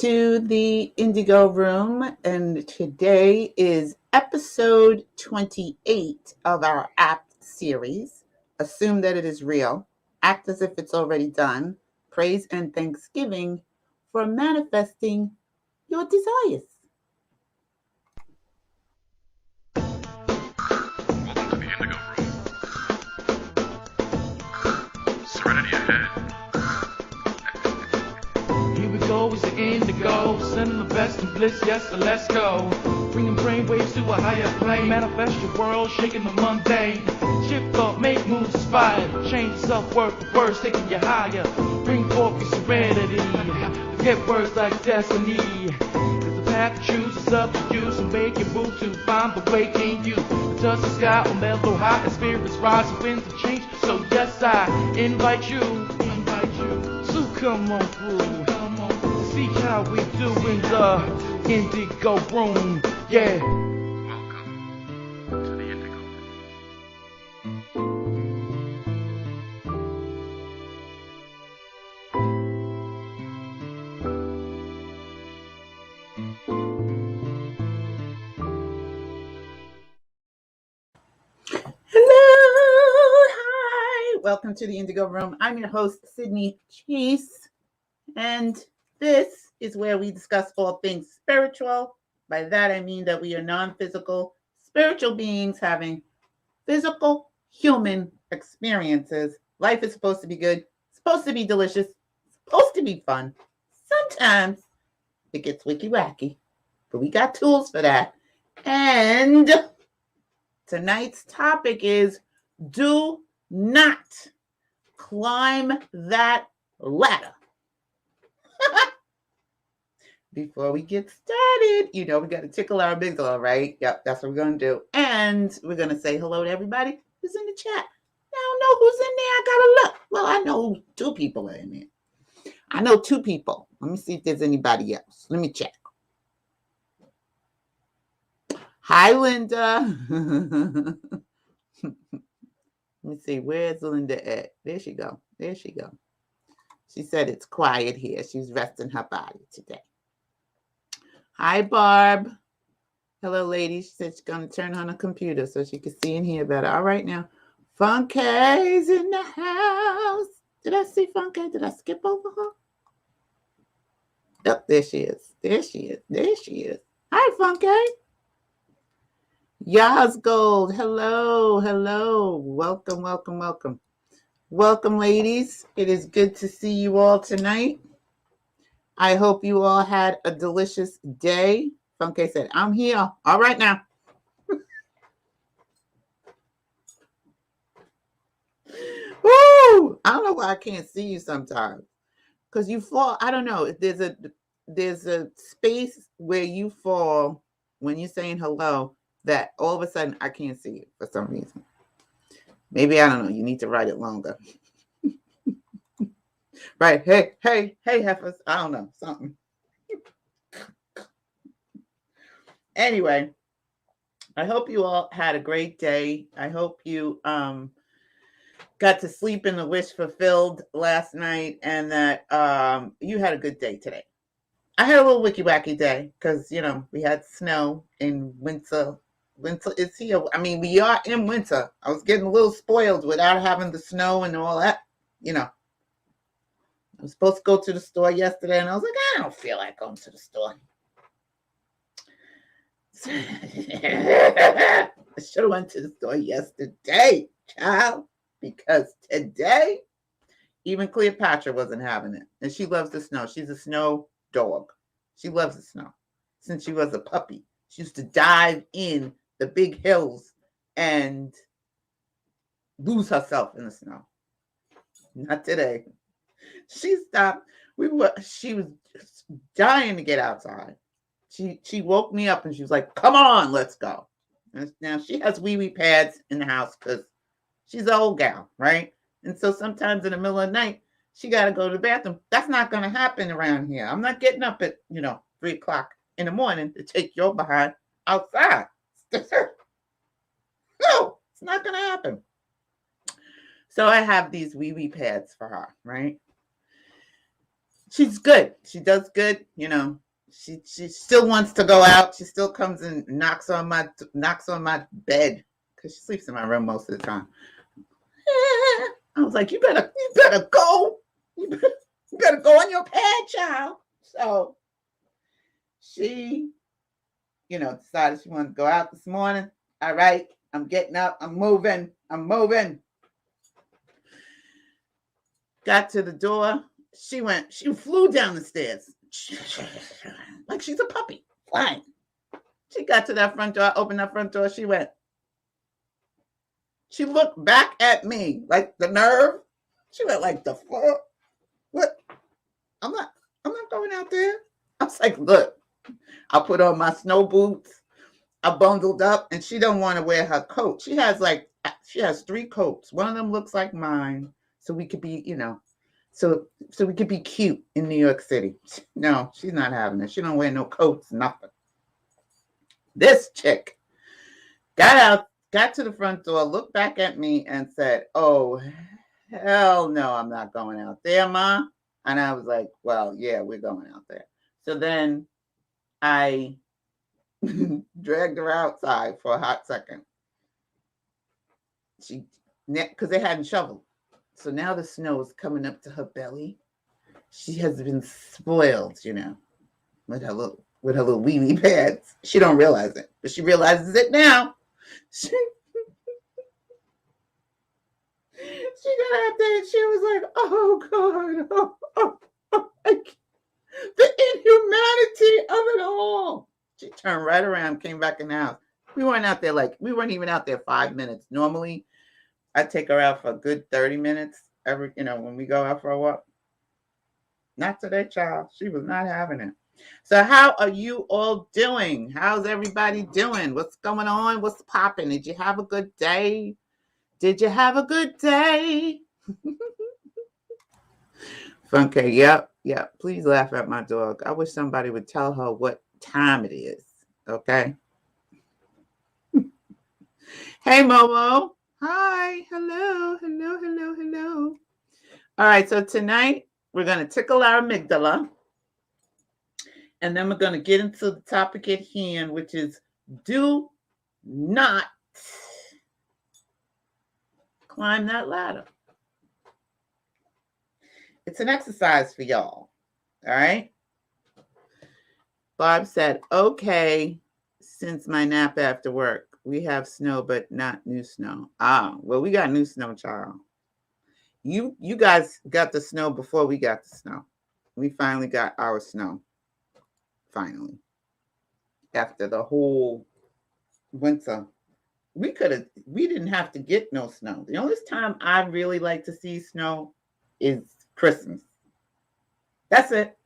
to the Indigo Room, and today is episode 28 of our AAPT series. Assume that it is real, act as if it's already done, praise and thanksgiving for manifesting your desires. Welcome to the Indigo Room. Serenity ahead. Here we go, it's the Indigo, sending the best in bliss, yes, so let's go. Bringing brainwaves to a higher plane, manifest your world, shaking the mundane. Shift thought, make moves inspired, change self-worth, the words taking you higher. Bring forth your serenity, forget words like destiny. Cause the path you choose is up to you, so make your move to find the way in you. The touch the sky will mellow high, and spirits rise, the winds of change. So yes, I invite you. So come on through. See how we do in the Indigo Room, yeah. Welcome to the Indigo Room. Hello, hi, welcome to the Indigo Room. I'm your host, Sydney Chase, and this is where we discuss all things spiritual. By that, I mean that we are non-physical, spiritual beings having physical, human experiences. Life is supposed to be good, supposed to be delicious, supposed to be fun. Sometimes it gets wicky-wacky, but we got tools for that. And tonight's topic is do not climb that ladder. Before we get started, we got to tickle our amygdala, right? Yep, that's what we're going to do. And we're going to say hello to everybody who's in the chat. I don't know who's in there. I got to look. Well, I know 2 people are in there. I know 2 people. Let me see if there's anybody else. Let me check. Hi, Linda. Let me see. Where's Linda at? There she go. There she go. She said it's quiet here. She's resting her body today. Hi, Barb. Hello, lady. She said she's going to turn on her computer so she can see and hear better. All right, now. Funky's in the house. Did I see Funky? Did I skip over her? Oh, there she is. There she is. There she is. Hi, Funky. Yas Gold. Hello. Hello. Welcome, welcome, welcome. Welcome, ladies. It is good to see you all tonight. I hope you all had a delicious day. Funke said, I'm here. All right now. Woo! I don't know why I can't see you sometimes. Because you fall, I don't know. There's a space where you fall when you're saying hello that all of a sudden I can't see you for some reason. Maybe, I don't know. You need to write it longer. Right. Hey, heifers. I don't know. Something. Anyway, I hope you all had a great day. I hope you got to sleep in the wish fulfilled last night and that you had a good day today. I had a little wicky-wacky day because, we had snow in winter. Winter is here. I mean, we are in winter. I was getting a little spoiled without having the snow and all that, I was supposed to go to the store yesterday, and I was like, I don't feel like going to the store. I should have went to the store yesterday, child, because today, even Cleopatra wasn't having it. And she loves the snow. She's a snow dog. She loves the snow. Since she was a puppy, she used to dive in the big hills and lose herself in the snow. Not today. She stopped. She was just dying to get outside. She woke me up and she was like, come on, let's go. And now she has wee pads in the house because she's an old gal, right? And so sometimes in the middle of the night, she got to go to the bathroom. That's not going to happen around here. I'm not getting up at, 3 o'clock in the morning to take your behind outside. No, it's not going to happen. So I have these wee pads for her, right? she's good. She does good. She still wants to go out. She still comes and knocks on my bed because she sleeps in my room most of the time. I was like, you better go. You better go on your pad, child. So she, decided she wanted to go out this morning. All right, I'm getting up. I'm moving. Got to the door. She flew down the stairs. Like she's a puppy, flying. She got to that front door, opened that front door. She looked back at me, like the nerve. She went like, the fuck? What? I'm not going out there. I was like, look, I put on my snow boots. I bundled up, and she don't want to wear her coat. She has 3 coats. One of them looks like mine. So we could be, so we could be cute in New York City. No, she's not having it. She don't wear no coats, nothing. This chick got to the front door, looked back at me and said, oh, hell no, I'm not going out there, Ma. And I was like, well, yeah, we're going out there. So then I dragged her outside for a hot second. Because they hadn't shoveled. So now the snow is coming up to her belly. She has been spoiled, with her little wheelie pads. She don't realize it, but she realizes it now. She got out there and she was like, oh God, the inhumanity of it all. She turned right around, came back in the house. We weren't even out there 5 minutes. Normally, I take her out for a good 30 minutes when we go out for a walk. Not today, child. She was not having it. So how are you all doing? How's everybody doing? What's going on? What's popping? Did you have a good day? Funky, yep. Please laugh at my dog. I wish somebody would tell her what time it is. Okay. Hey, Momo. Hi. Hello. All right. So tonight we're going to tickle our amygdala. And then we're going to get into the topic at hand, which is do not climb that ladder. It's an exercise for y'all. All right. Barb said, okay, since my nap after work, we have snow, but not new snow. Well, we got new snow, child. You guys got the snow before we got the snow. We finally got our snow. Finally. After the whole winter. We didn't have to get no snow. The only time I really like to see snow is Christmas. That's it.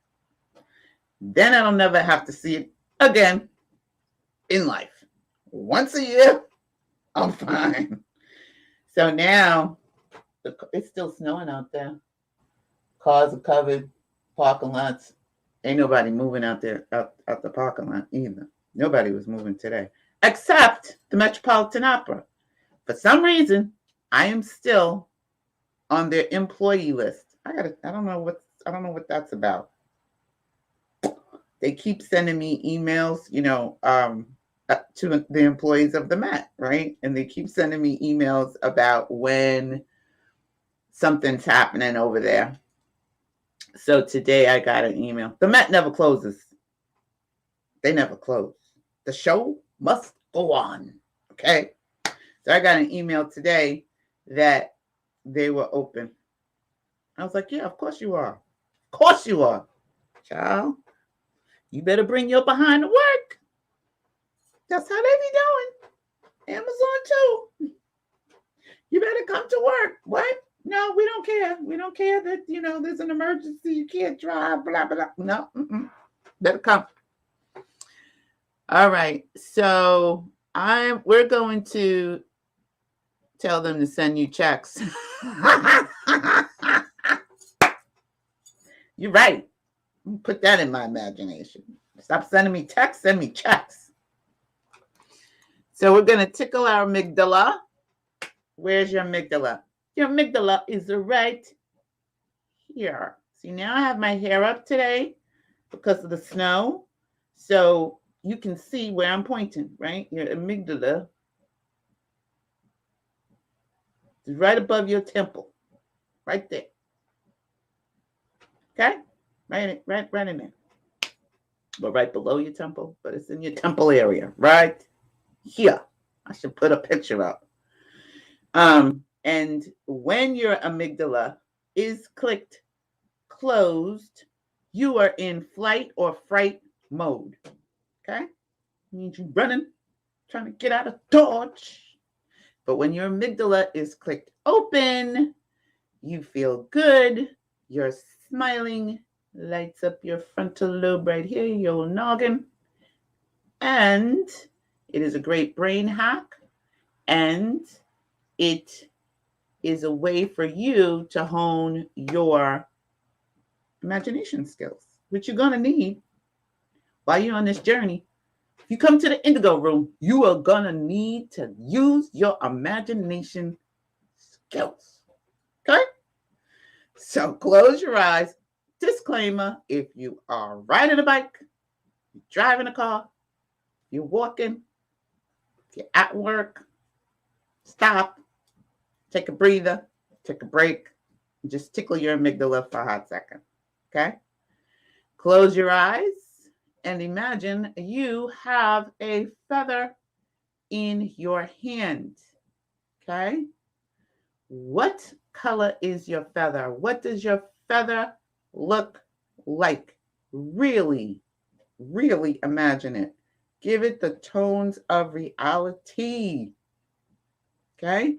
Then I don't never have to see it again in life. Once a year, I'm fine. So now, it's still snowing out there. Cars are covered, parking lots. Ain't nobody moving out there, out the parking lot either. Nobody was moving today, except the Metropolitan Opera. For some reason, I am still on their employee list. I don't know what that's about. They keep sending me emails, to the employees of the Met, right? And they keep sending me emails about when something's happening over there. So today I got an email. The Met never closes. They never close. The show must go on. Okay. So I got an email today that they were open. I was like, yeah, of course you are. Of course you are. Child, you better bring your behind to work. That's how they be doing. Amazon too. You better come to work. What? No, we don't care. We don't care that, there's an emergency. You can't drive, blah, blah, blah. No, better come. All right. So we're going to tell them to send you checks. You're right. Put that in my imagination. Stop sending me texts, send me checks. So we're going to tickle our amygdala. Where's your amygdala? Your amygdala is right here. See, now I have my hair up today because of the snow. So you can see where I'm pointing, right? Your amygdala is right above your temple, right there. Okay? Right in there. But right below your temple, but it's in your temple area, right here. I should put a picture up. And when your amygdala is clicked closed, you are in flight or fright mode. Okay? Means you running, trying to get out of dodge. But when your amygdala is clicked open, you feel good, you're smiling, lights up your frontal lobe right here, your noggin. And it is a great brain hack. And it is a way for you to hone your imagination skills, which you're going to need while you're on this journey. If you come to the Indigo room, you are going to need to use your imagination skills. Okay? So close your eyes. Disclaimer, if you are riding a bike, you're driving a car, you're walking, you're at work, stop, take a breather, take a break, and just tickle your amygdala for a hot second. Okay? Close your eyes and imagine you have a feather in your hand. Okay? What color is your feather? What does your feather look like? Really, really imagine it. Give it the tones of reality. Okay?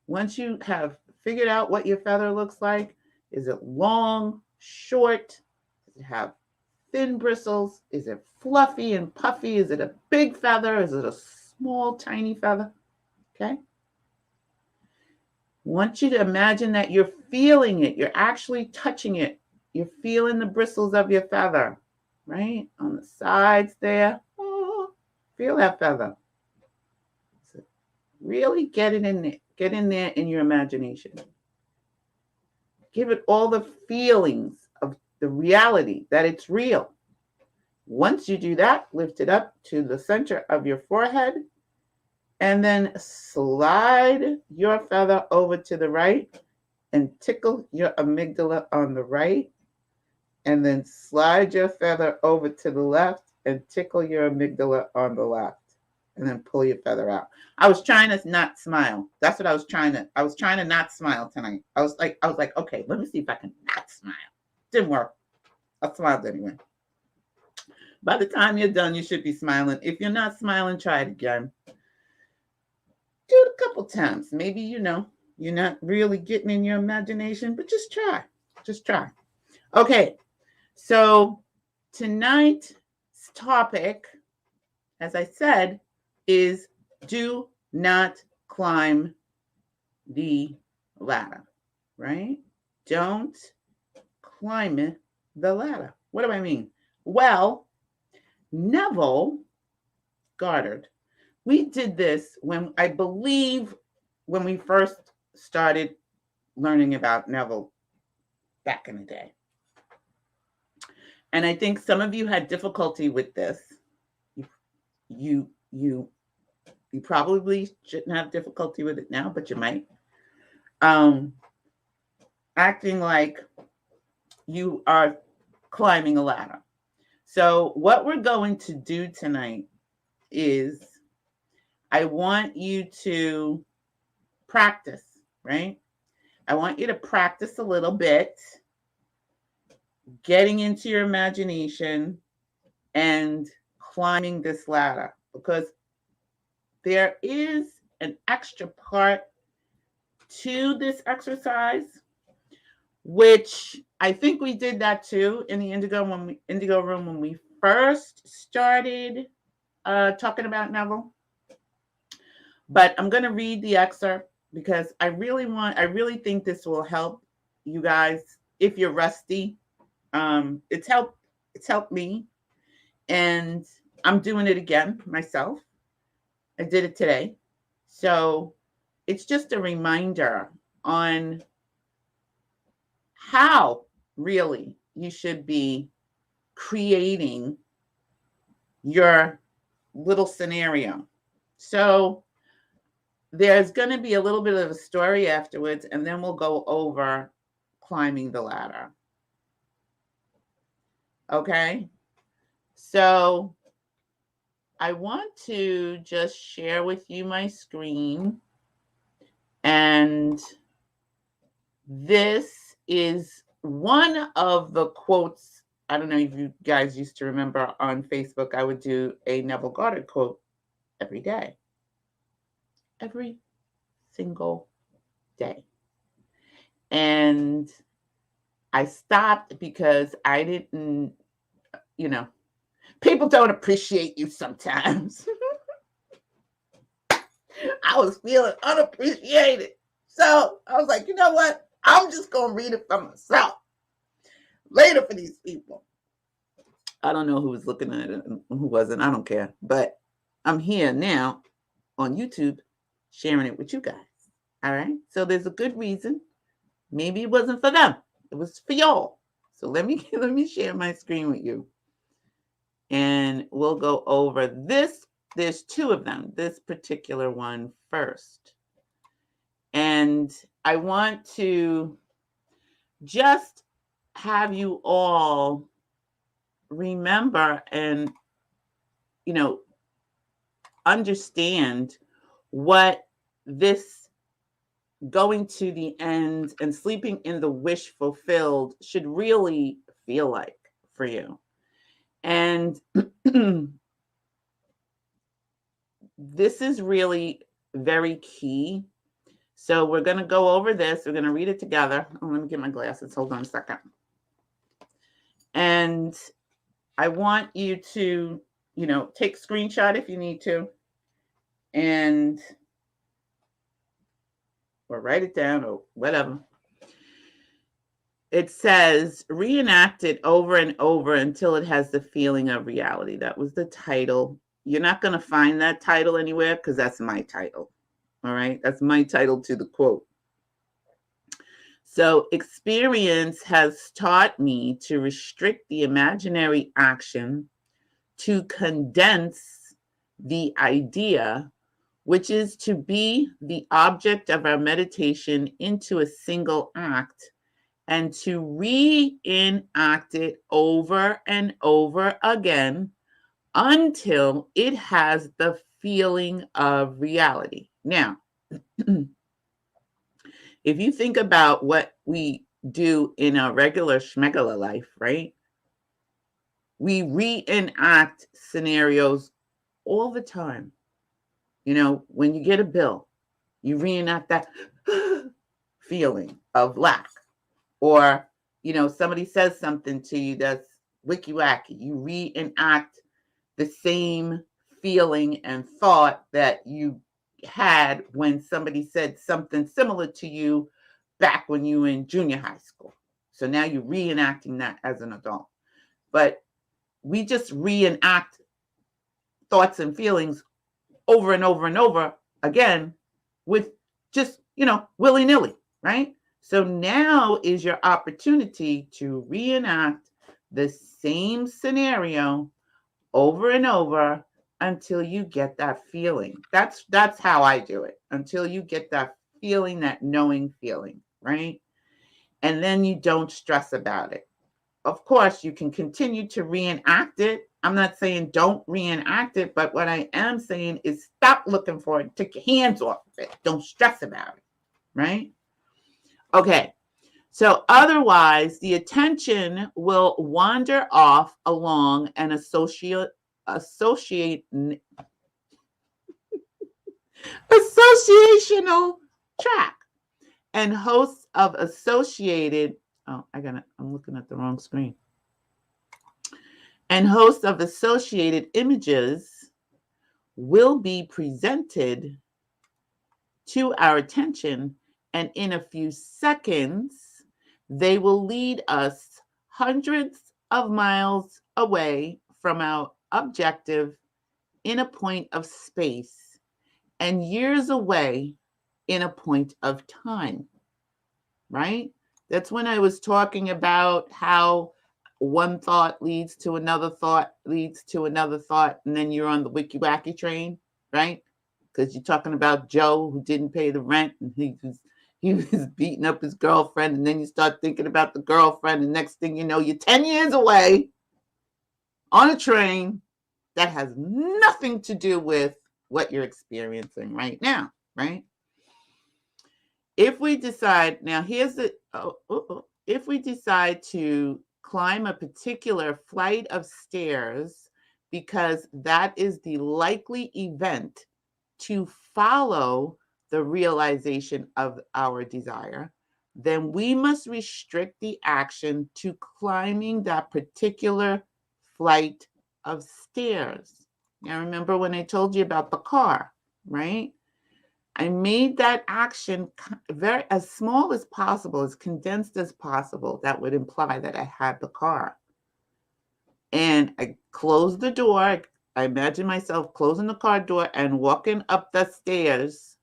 Once you have figured out what your feather looks like, is it long, short? Does it have thin bristles? Is it fluffy and puffy? Is it a big feather? Is it a small, tiny feather? Okay? I want you to imagine that you're feeling it. You're actually touching it. You're feeling the bristles of your feather, right? On the sides there. Oh, feel that feather. So really get it in there. Get in there in your imagination. Give it all the feelings of the reality that it's real. Once you do that, lift it up to the center of your forehead and then slide your feather over to the right and tickle your amygdala on the right. And then slide your feather over to the left and tickle your amygdala on the left. And then pull your feather out. I was trying to not smile. That's what I was trying to not smile tonight. I was like, okay, let me see if I can not smile. Didn't work. I smiled anyway. By the time you're done, you should be smiling. If you're not smiling, try it again. Do it a couple times. Maybe, you're not really getting in your imagination, but just try. Just try. Okay. So tonight's topic, as I said, is do not climb the ladder, right? Don't climb the ladder. What do I mean? Well, Neville Goddard, we did this when we first started learning about Neville back in the day. And I think some of you had difficulty with this. You probably shouldn't have difficulty with it now, but you might. Acting like you are climbing a ladder. So what we're going to do tonight is I want you to practice, right? I want you to practice a little bit, getting into your imagination and climbing this ladder, because there is an extra part to this exercise, which I think we did that too in the Indigo room when we first started talking about Neville. But I'm going to read the excerpt because I really think this will help you guys if you're rusty. It's helped me, and I'm doing it again myself. I did it today. So it's just a reminder on how really, you should be creating your little scenario. So there's going to be a little bit of a story afterwards, and then we'll go over climbing the ladder. Okay? So I want to just share with you my screen. And this is one of the quotes. I don't know if you guys used to remember on Facebook, I would do a Neville Goddard quote every day. Every single day. And I stopped because I didn't, people don't appreciate you sometimes. I was feeling unappreciated. So I was like, you know what? I'm just going to read it for myself. Later for these people. I don't know who was looking at it and who wasn't. I don't care. But I'm here now on YouTube sharing it with you guys. All right? So there's a good reason. Maybe it wasn't for them. It was for y'all. So let me share my screen with you. And we'll go over this. There's two of them. This particular one first. And I want to just have you all remember and, understand what this going to the end and sleeping in the wish fulfilled should really feel like for you. And this is really very key. So we're going to go over this. We're going to read it together. Oh, let me get my glasses. Hold on a second. And I want you to, take a screenshot if you need to. Or write it down or whatever. It says, reenact it over and over until it has the feeling of reality. That was the title. You're not going to find that title anywhere because that's my title. All right. That's my title to the quote. So experience has taught me to restrict the imaginary action, to condense the idea, which is to be the object of our meditation, into a single act, and to reenact it over and over again until it has the feeling of reality. Now, if you think about what we do in our regular schmegula life, right? We reenact scenarios all the time. When you get a bill, you reenact that feeling of lack. Or, somebody says something to you that's wicky-wacky. You reenact the same feeling and thought that you had when somebody said something similar to you back when you were in junior high school. So now you're reenacting that as an adult. But we just reenact thoughts and feelings over and over and over again with just, willy-nilly, right? So now is your opportunity to reenact the same scenario over and over until you get that feeling. That's how I do it. Until you get that feeling, that knowing feeling, right? And then you don't stress about it. Of course, you can continue to reenact it. I'm not saying don't reenact it, but what I am saying is stop looking for it. Take your hands off of it. Don't stress about it, right? Okay. So otherwise, the attention will wander off along an associational track, and hosts of associated, I'm looking at the wrong screen. And hosts of associated images will be presented to our attention, and in a few seconds, they will lead us hundreds of miles away from our objective in a point of space and years away in a point of time, right? That's when I was talking about how one thought leads to another thought, leads to another thought, and then you're on the wicky wacky train, right? Because you're talking about Joe who didn't pay the rent and he was beating up his girlfriend, and then you start thinking about the girlfriend, and next thing you know, you're 10 years away on a train that has nothing to do with what you're experiencing right now, right? If we decide, now here's the, if we decide to climb a particular flight of stairs because that is the likely event to follow the realization of our desire, then we must restrict the action to climbing that particular flight of stairs. Now, remember when I told you about the car, right? I made that action very as small as possible, as condensed as possible. That would imply that I had the car. And I closed the door. I imagine myself closing the car door and walking up the stairs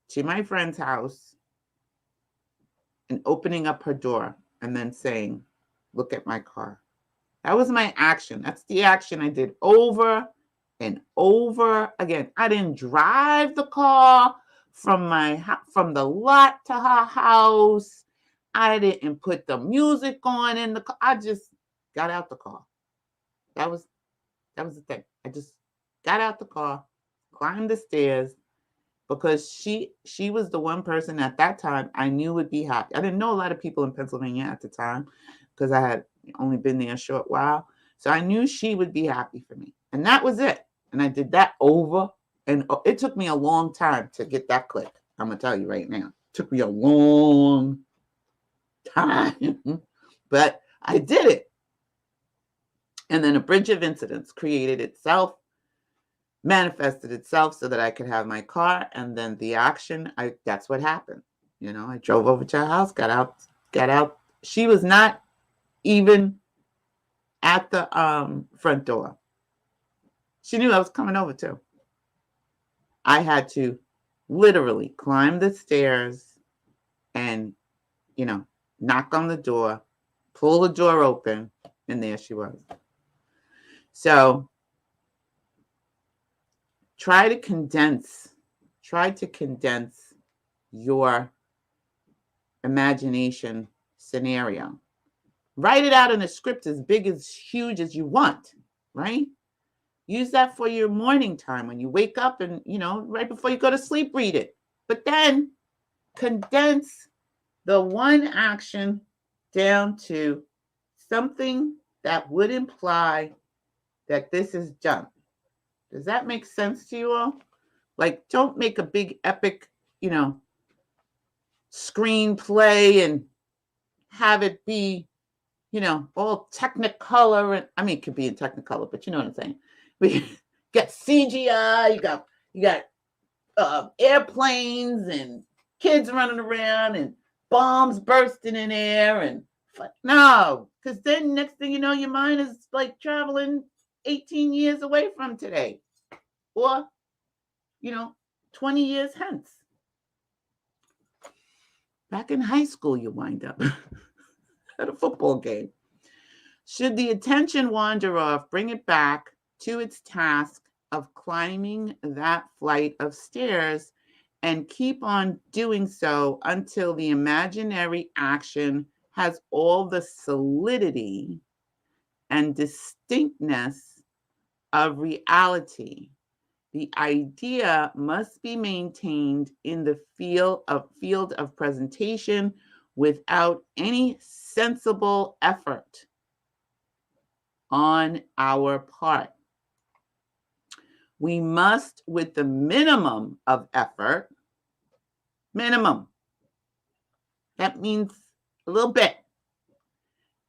to my friend's house and opening up her door and then saying, "Look at my car." That was my action. That's the action I did over and over again. I didn't drive the car from the lot to her house. I didn't put the music on in the car. I just got out the car. That was the thing. I just got out the car, climbed the stairs, because she was the one person at that time I knew would be happy. I didn't know a lot of people in Pennsylvania at the time because I had only been there a short while. So I knew she would be happy for me. And that was it. And I did that over. And it took me a long time to get that click. I'm going to tell you right now. It took me a long time. But I did it. And then a bridge of incidents created itself, manifested itself so that I could have my car. And then the action, that's what happened. You know, I drove over to her house, got out. She was not even at the front door. She knew I was coming over too. I had to literally climb the stairs and, knock on the door, pull the door open, and there she was. So try to condense your imagination scenario. Write it out in a script as big, as huge as you want, right? Use that for your morning time when you wake up and, right before you go to sleep, read it. But then condense the one action down to something that would imply that this is done. Does that make sense to you all? Like, don't make a big epic, screenplay and have it be, all Technicolor. And I mean, it could be in Technicolor, but you know what I'm saying. We got CGI, you got airplanes and kids running around and bombs bursting in air, and no, because then next thing you know, your mind is like traveling 18 years away from today, or 20 years hence. Back in high school, you wind up at a football game. Should the attention wander off, bring it back to its task of climbing that flight of stairs and keep on doing so until the imaginary action has all the solidity and distinctness of reality. The idea must be maintained in the field of presentation without any sensible effort on our part. We must, with the minimum of effort, that means a little bit,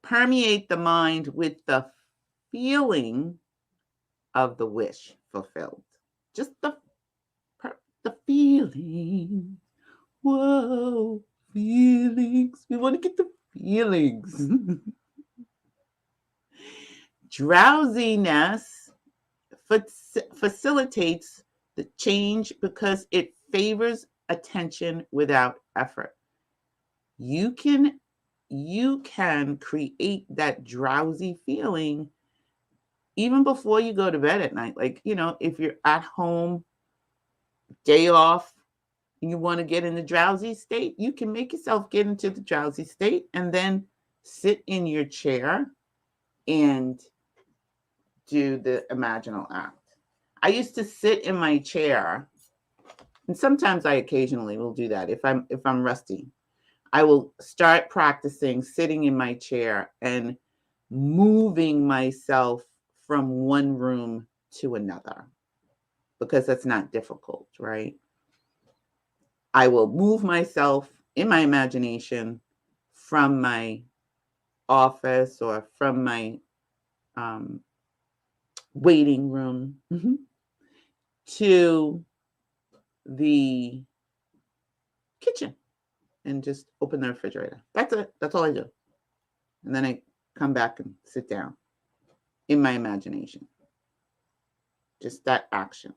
permeate the mind with the feeling of the wish fulfilled. Just the feeling. Whoa, feelings. We want to get the feelings. Drowsiness facilitates the change because it favors attention without effort. you can create that drowsy feeling even before you go to bed at night. Like, if you're at home, day off, and you want to get in the drowsy state, you can make yourself get into the drowsy state and then sit in your chair and do the imaginal act. I used to sit in my chair, and sometimes I occasionally will do that if I'm rusty. I will start practicing sitting in my chair and moving myself from one room to another, because that's not difficult, right? I will move myself in my imagination from my office or from my waiting room to the kitchen and just open the refrigerator. That's it. That's all I do. And then I come back and sit down in my imagination. Just that action.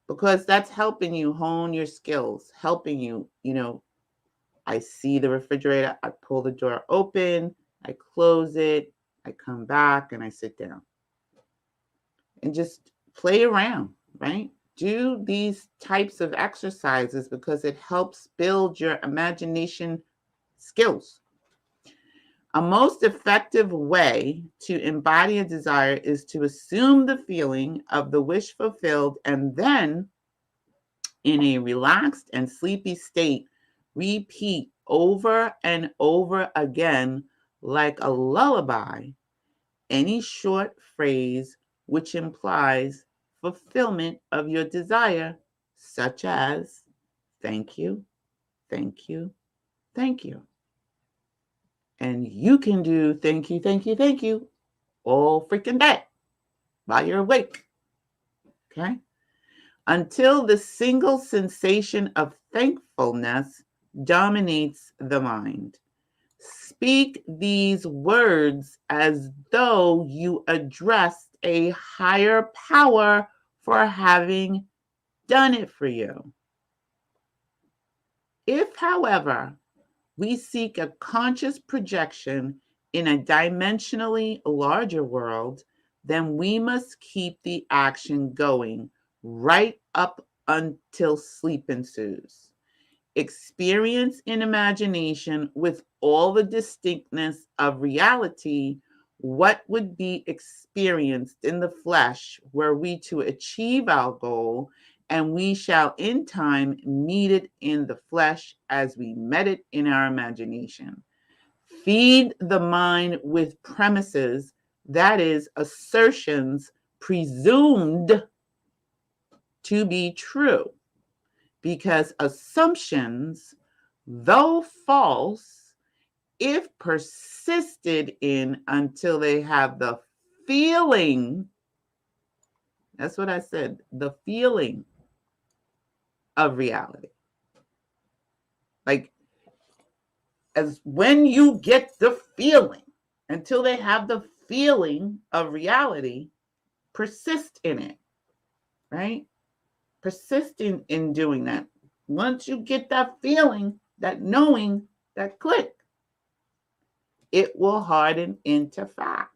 Because that's helping you hone your skills, helping you, I see the refrigerator, I pull the door open, I close it, I come back and I sit down. And just play around, right? Do these types of exercises because it helps build your imagination skills. A most effective way to embody a desire is to assume the feeling of the wish fulfilled and then, in a relaxed and sleepy state, repeat over and over again, like a lullaby, any short phrase which implies fulfillment of your desire, such as thank you, thank you, thank you. And you can do thank you, thank you, thank you all freaking day while you're awake. Okay? Until the single sensation of thankfulness dominates the mind. Speak these words as though you addressed a higher power for having done it for you. If, however, we seek a conscious projection in a dimensionally larger world, then we must keep the action going right up until sleep ensues. Experience in imagination with all the distinctness of reality what would be experienced in the flesh were we to achieve our goal, and we shall in time meet it in the flesh as we met it in our imagination. Feed the mind with premises, that is, assertions presumed to be true, because assumptions, though false, if persisted in until they have the feeling, that's what I said, the feeling of reality. Like, as when you get the feeling, until they have the feeling of reality, persist in it, right? Persist in doing that. Once you get that feeling, that knowing, that click, it will harden into fact.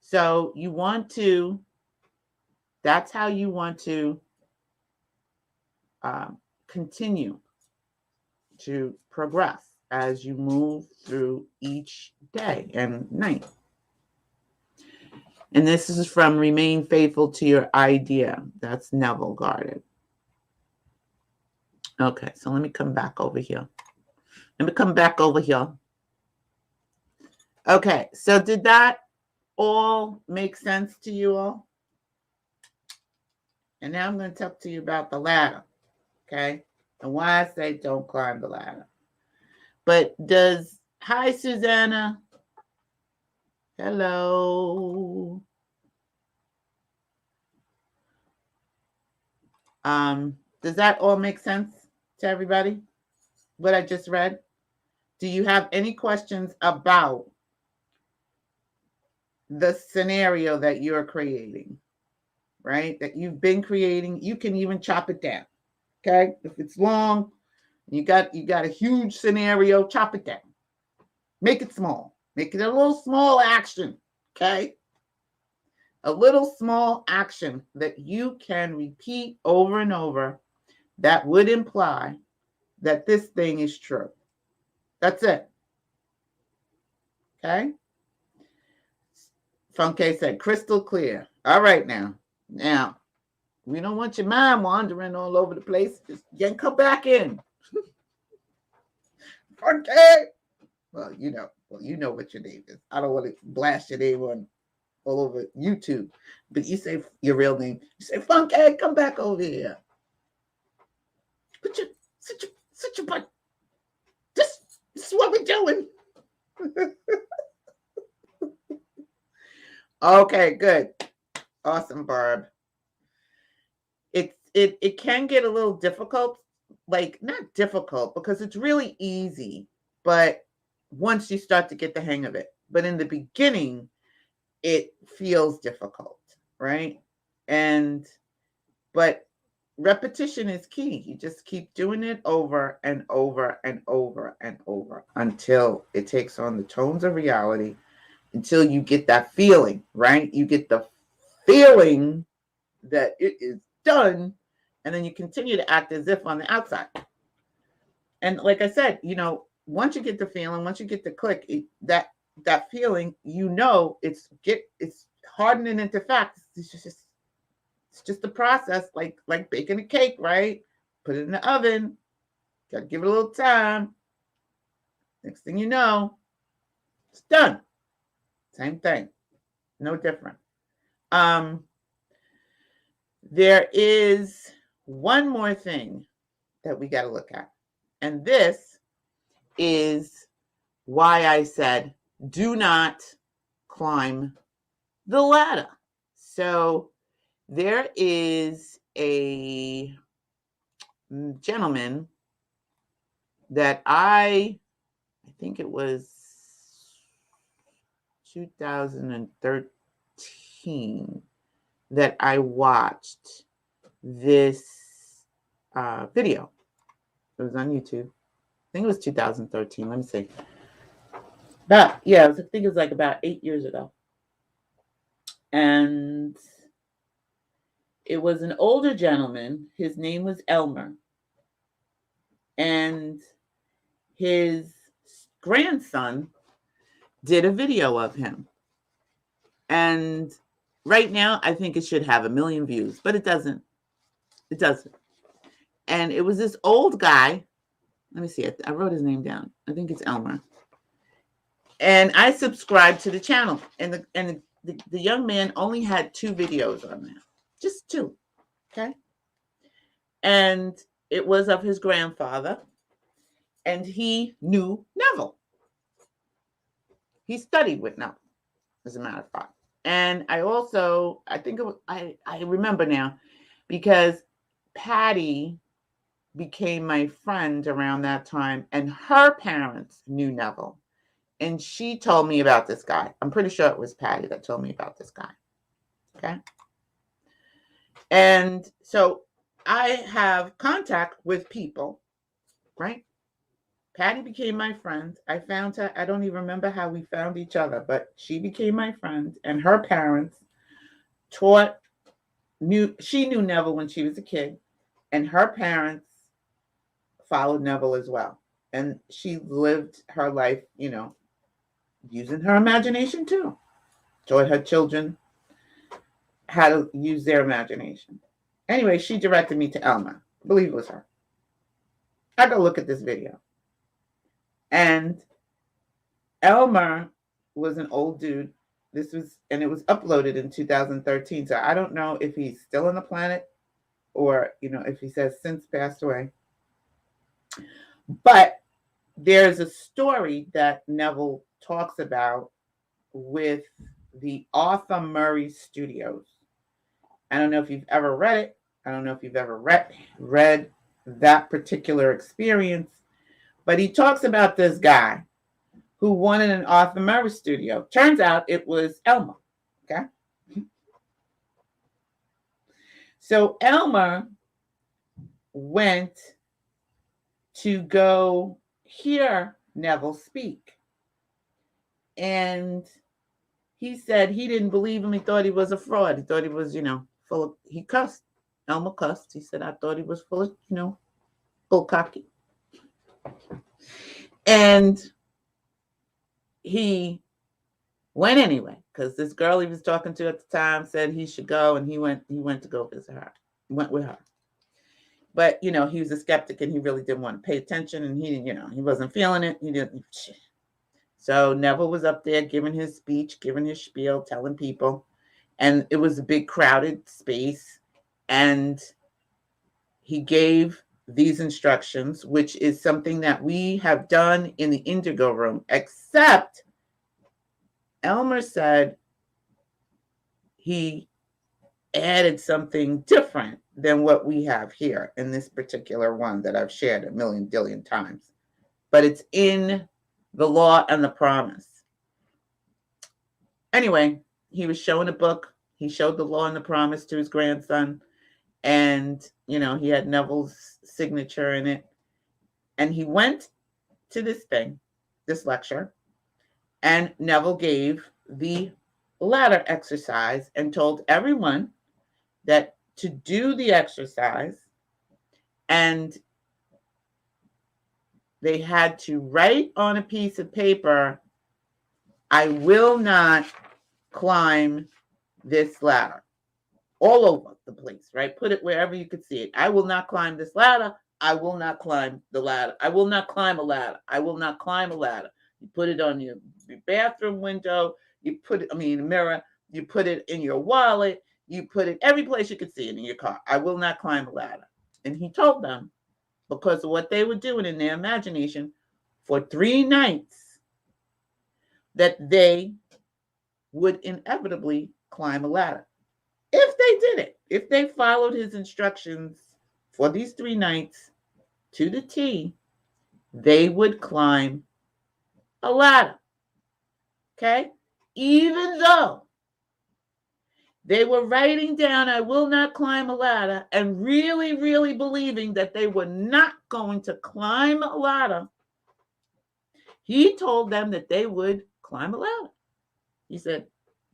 So you want to, that's how you want to continue to progress as you move through each day and night. And this is from Remain Faithful to Your Idea. That's Neville Goddard. Okay, so let me come back over here. Okay, so did that all make sense to you all? And now I'm going to talk to you about the ladder, okay? And why I say don't climb the ladder. But hi, Susanna. Hello. Does that all make sense to everybody? What I just read? Do you have any questions about the scenario that you're creating, right? That you've been creating? You can even chop it down, okay? If it's long, You got a huge scenario, chop it down. Make it small. Make it a little small action. Okay? A little small action that you can repeat over and over that would imply that this thing is true. That's it. Okay? Funke said, crystal clear. All right now. Now, we don't want your mind wandering all over the place. Just come back in. Funke. Well, you know what your name is. I don't want to blast your name all over YouTube. But you say your real name. You say, Funke, come back over here. Sit your butt. This is what we're doing. Okay, good. Awesome, Barb. It can get a little difficult, like not difficult because it's really easy, but once you start to get the hang of it. But in the beginning, it feels difficult, right? But repetition is key. You just keep doing it over and over and over and over until it takes on the tones of reality, until you get that feeling, right? You get the feeling that it is done, and then you continue to act as if on the outside. And like I said, once you get the feeling, once you get the click, that feeling, it's hardening into fact. It's just a process, like baking a cake, right? Put it in the oven, got to give it a little time. Next thing you know, it's done. Same thing, no different. There is one more thing that we got to look at, and this is why I said do not climb the ladder. So there is a gentleman that I think it was 2013 that I watched this video. It was on YouTube. I think it was 2013. Let me see. I think it was like about 8 years ago. And it was an older gentleman. His name was Elmer. And his grandson did a video of him. And right now, I think it should have 1 million views, but it doesn't. It doesn't. And it was this old guy. Let me see. I wrote his name down. I think it's Elmer. And I subscribed to the channel. And the young man only had 2 videos on there. Just 2. Okay. And it was of his grandfather. And he knew Neville. He studied with Neville, as a matter of fact. And I think it was, I remember now, because Patty became my friend around that time, and her parents knew Neville. And she told me about this guy. I'm pretty sure it was Patty that told me about this guy. Okay. And so I have contact with people, right? Patty became my friend. I found her. I don't even remember how we found each other, but she became my friend, and her parents she knew Neville when she was a kid, and her parents followed Neville as well. And she lived her life, using her imagination too. Taught her children how to use their imagination. Anyway, she directed me to Elmer. I believe it was her. I go look at this video. And Elmer was an old dude. It was uploaded in 2013. So I don't know if he's still on the planet or, if he says since passed away. But there's a story that Neville talks about with the Arthur Murray Studios. I don't know if you've ever read it. I don't know if you've ever read that particular experience. But he talks about this guy who wanted an Arthur Murray studio. Turns out it was Elmer. Okay. So Elmer went to go hear Neville speak. And he said he didn't believe him. He thought he was a fraud. He thought he was, full of, he cussed. Elmer cussed. He said, I thought he was full of, bullcocky. And he went anyway, because this girl he was talking to at the time said he should go, and he went to go visit her. Went with her. But, he was a skeptic, and he really didn't want to pay attention, and he didn't, he wasn't feeling it. He didn't. So Neville was up there giving his speech, giving his spiel, telling people, and it was a big crowded space, and he gave these instructions, which is something that we have done in the Indigo room, except Elmer said he added something different than what we have here in this particular one that I've shared a million times. But it's in the Law and the Promise. Anyway, he was showing a book. He showed the Law and the Promise to his grandson. And, he had Neville's signature in it. And he went to this lecture, and Neville gave the ladder exercise and told everyone that to do the exercise, and they had to write on a piece of paper, I will not climb this ladder. All over the place, right? Put it wherever you could see it. I will not climb this ladder. I will not climb the ladder. I will not climb a ladder. I will not climb a ladder. You put it on your bathroom window. You put it, a mirror. You put it in your wallet. You put it every place you could see it in your car. I will not climb a ladder. And he told them, because of what they were doing in their imagination, for 3 nights, that they would inevitably climb a ladder. If they did it, if they followed his instructions for these 3 nights to the T, they would climb a ladder. Okay? Even though they were writing down, I will not climb a ladder, and really, really believing that they were not going to climb a ladder, he told them that they would climb a ladder. He said,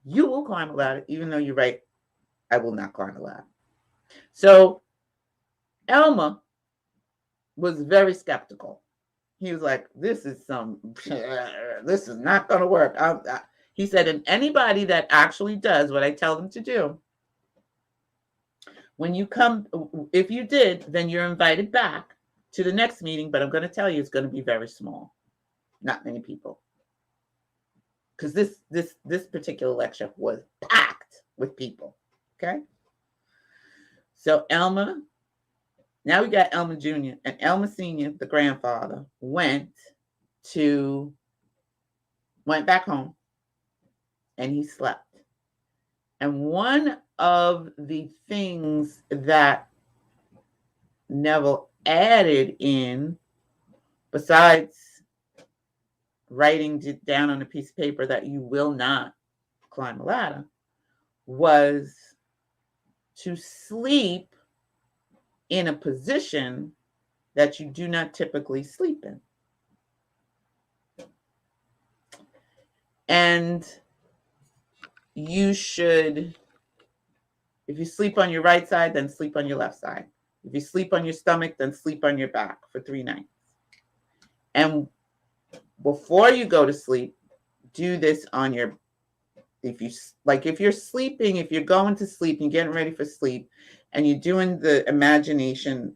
you will climb a ladder, even though you write, I will not climb a ladder. So Elmer was very skeptical. He was like, this is not going to work. He said, and anybody that actually does what I tell them to do, when you come, if you did, then you're invited back to the next meeting, but I'm going to tell you it's going to be very small. Not many people. Because this particular lecture was packed with people. Okay? So Elmer, now we got Elmer Jr. and Elmer Sr., the grandfather, went back home, and he slept. And one of the things that Neville added in, besides writing down on a piece of paper that you will not climb a ladder, was to sleep in a position that you do not typically sleep in. And you should, if you sleep on your right side, then sleep on your left side. If you sleep on your stomach, then sleep on your back for 3 nights. And before you go to sleep, do this on your, if you're sleeping, if you're going to sleep and getting ready for sleep, and you're doing the imagination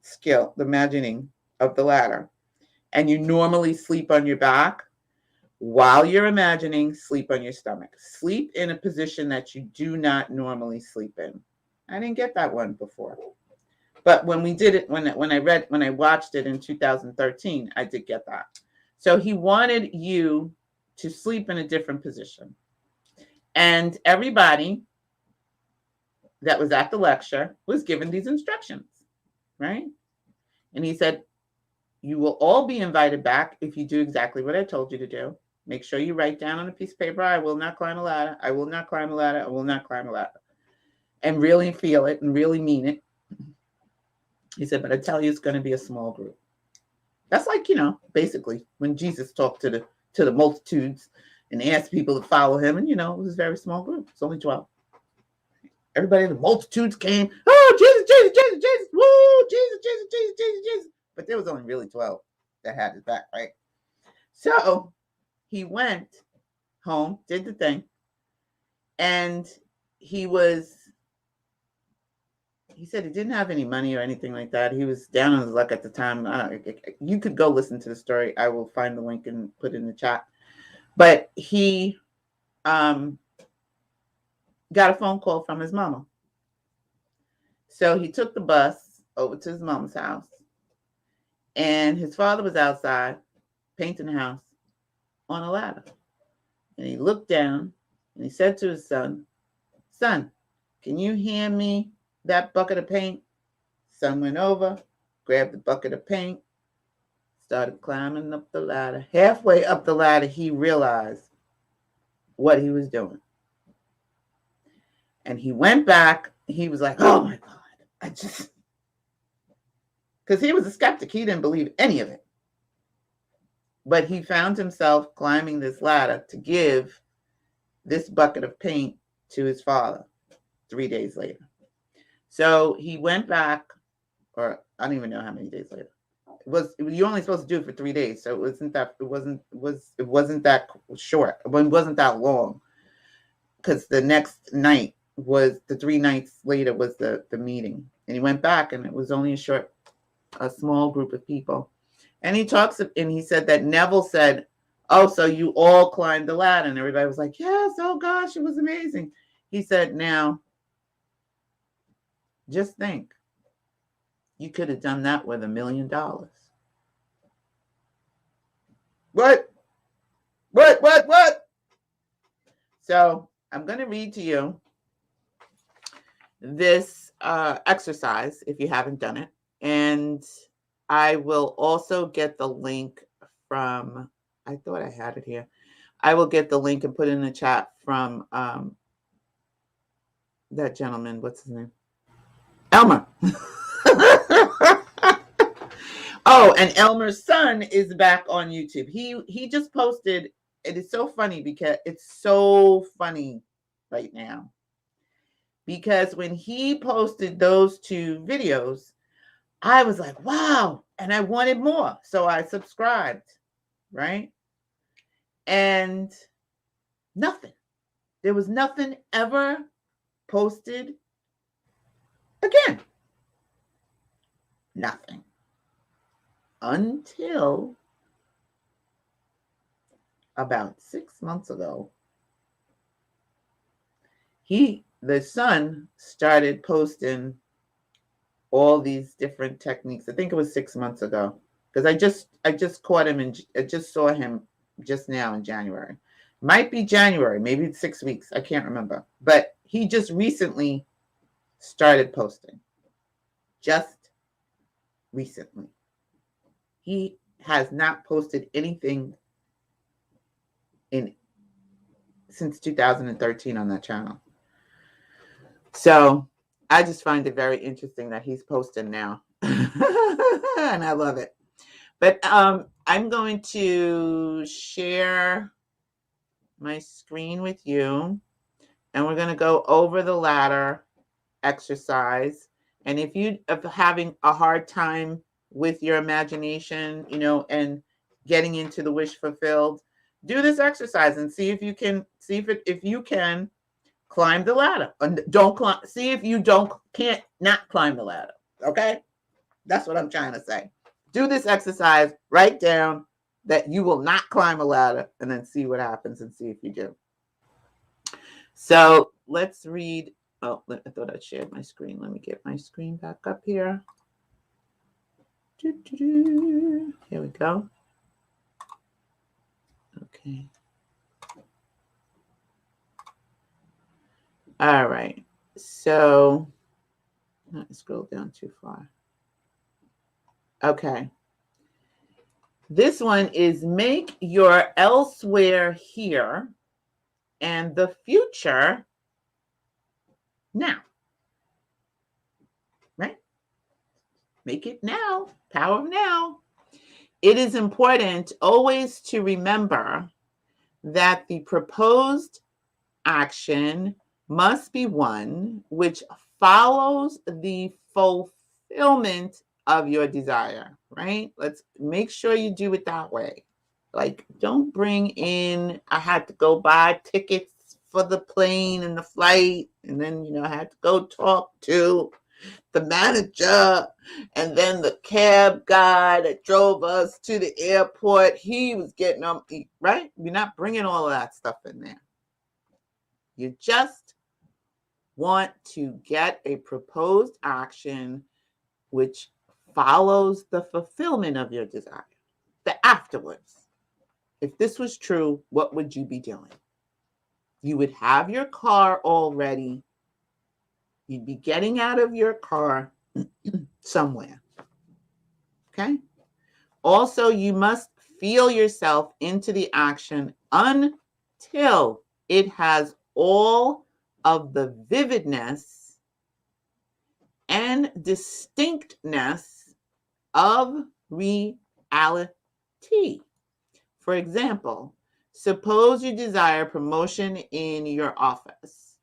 skill, the imagining of the ladder, and you normally sleep on your back, while you're imagining, sleep on your stomach. Sleep in a position that you do not normally sleep in. I didn't get that one before. But when we did it, when I watched it in 2013, I did get that. So he wanted you to sleep in a different position. And everybody that was at the lecture was given these instructions, right? And he said, you will all be invited back if you do exactly what I told you to do. Make sure you write down on a piece of paper, I will not climb a ladder. I will not climb a ladder. I will not climb a ladder. And really feel it and really mean it. He said, but I tell you, it's going to be a small group. That's like, basically when Jesus talked to the multitudes and asked people to follow him. And, it was a very small group. It's only 12. Everybody in the multitudes came. Oh, Jesus, Jesus, Jesus, Jesus. Woo, Jesus, Jesus, Jesus, Jesus, Jesus. But there was only really 12 that had his back, right? So he went home, did the thing. And he said he didn't have any money or anything like that. He was down on his luck at the time. You could go listen to the story. I will find the link and put it in the chat. But he got a phone call from his mama. So he took the bus over to his mama's house. And his father was outside painting the house on a ladder. And he looked down and he said to his son, "Son, can you hand me that bucket of paint?" Son went over, grabbed the bucket of paint, started climbing up the ladder. Halfway up the ladder, he realized what he was doing. And he went back. He was like, oh my God, because he was a skeptic. He didn't believe any of it. But he found himself climbing this ladder to give this bucket of paint to his father 3 days later. So he went back, or I don't even know how many days later. You're only supposed to do it for 3 days, so it wasn't that short. It wasn't that long, because the next night was the 3 nights later was the meeting, and he went back, and it was only a small group of people. And he said that Neville said, "Oh, so you all climbed the ladder?" And everybody was like, "Yes, oh gosh, it was amazing." He said, "Now, just think, you could have done that with $1 million. What? So I'm going to read to you this exercise if you haven't done it. And I will also get the link from, I thought I had it here. I will get the link and put it in the chat from that gentleman. What's his name? Elmer. Oh, and Elmer's son is back on YouTube. He just posted. It is so funny because it's so funny right now. Because when he posted those 2 videos, I was like, wow. And I wanted more. So I subscribed, right? And nothing. There was nothing ever posted again. Nothing. Until about 6 months ago, the son started posting all these different techniques. I think it was 6 months ago, because I just caught him and I just saw him just now in January. Might be January, maybe 6 weeks. I can't remember. But he just recently started posting. Just recently. He has not posted anything since 2013 on that channel. So I just find it very interesting that he's posting now. And I love it. But I'm going to share my screen with you. And we're going to go over the ladder exercise. And if you are having a hard time with your imagination, and getting into the wish fulfilled, do this exercise and see if you can climb the ladder. Don't climb. See if you can't not climb the ladder. Okay, that's what I'm trying to say. Do this exercise. Write down that you will not climb a ladder, and then see what happens and see if you do. So let's read. Oh, I thought I shared my screen. Let me get my screen back up here. Here we go. Okay. All right. So let's scroll down too far. Okay. This one is make your elsewhere here and the future now. Right? Make it now. Power of now. It is important always to remember that the proposed action must be one which follows the fulfillment of your desire, right? Let's make sure you do it that way. Like, don't bring in, I had to go buy tickets for the plane and the flight, and then, I had to go talk to the manager, and then the cab guy that drove us to the airport, he was getting on, right? You're not bringing all of that stuff in there. You just want to get a proposed action which follows the fulfillment of your desire, the afterwards. If this was true, what would you be doing? You would have your car all ready. You'd be getting out of your car somewhere. Okay? Also, you must feel yourself into the action until it has all of the vividness and distinctness of reality. For example, suppose you desire promotion in your office.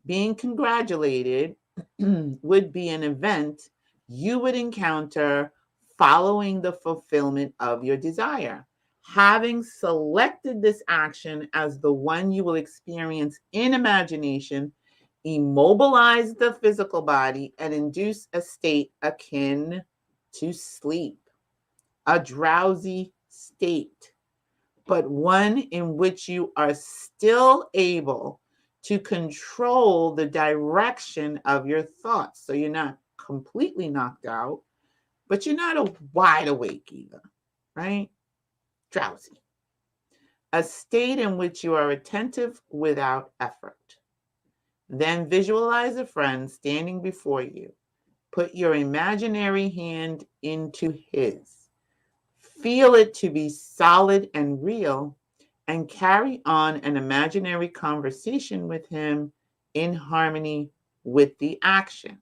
Being congratulated would be an event you would encounter following the fulfillment of your desire. Having selected this action as the one you will experience in imagination, immobilize the physical body and induce a state akin to sleep, a drowsy state, but one in which you are still able to control the direction of your thoughts. So you're not completely knocked out, but you're not wide awake either, right? Drowsy. A state in which you are attentive without effort. Then visualize a friend standing before you. Put your imaginary hand into his. Feel it to be solid and real, and carry on an imaginary conversation with him in harmony with the action.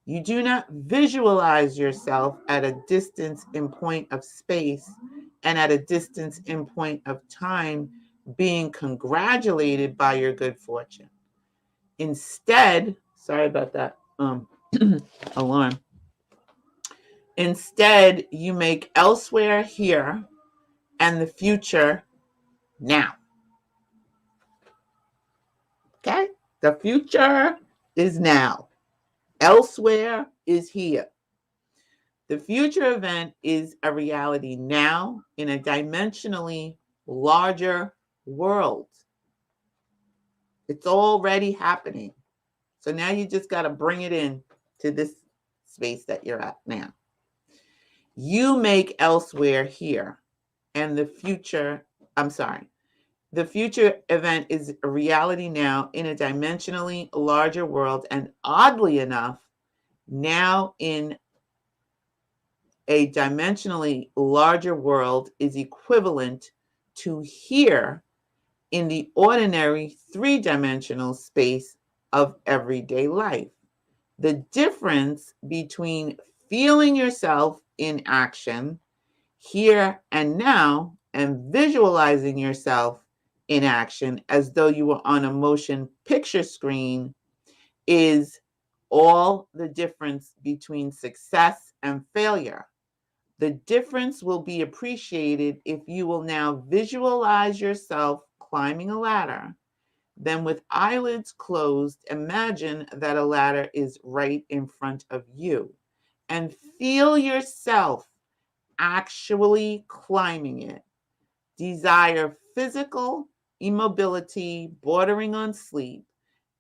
You do not visualize yourself at a distance in point of space and at a distance in point of time being congratulated by your good fortune. Instead, sorry about that alarm. Instead, you make elsewhere here and the future now. Okay? The future is now. Elsewhere is here. The future event is a reality now in a dimensionally larger world. It's already happening. So now you just got to bring it in to this space that you're at now. You make elsewhere here, and the future event is a reality now in a dimensionally larger world, and oddly enough, now in a dimensionally larger world is equivalent to here in the ordinary three-dimensional space of everyday life. The difference between feeling yourself in action here and now and visualizing yourself in action as though you were on a motion picture screen is all the difference between success and failure. The difference will be appreciated if you will now visualize yourself climbing a ladder. Then with eyelids closed, imagine that a ladder is right in front of you and feel yourself actually climbing it. Desire physical immobility bordering on sleep,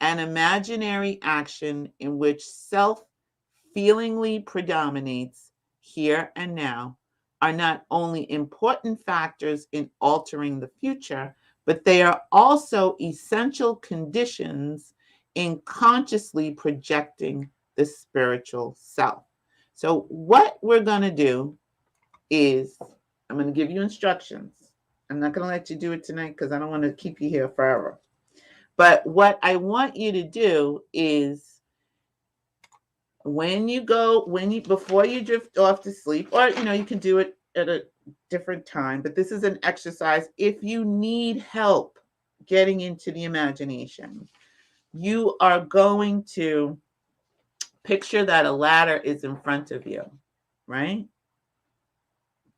an imaginary action in which self-feelingly predominates here and now are not only important factors in altering the future, but they are also essential conditions in consciously projecting the spiritual self. So what we're going to do is I'm going to give you instructions. I'm not going to let you do it tonight because I don't want to keep you here forever. But what I want you to do is before you drift off to sleep, or you can do it at a different time, but this is an exercise. If you need help getting into the imagination, you are going to picture that a ladder is in front of you, right?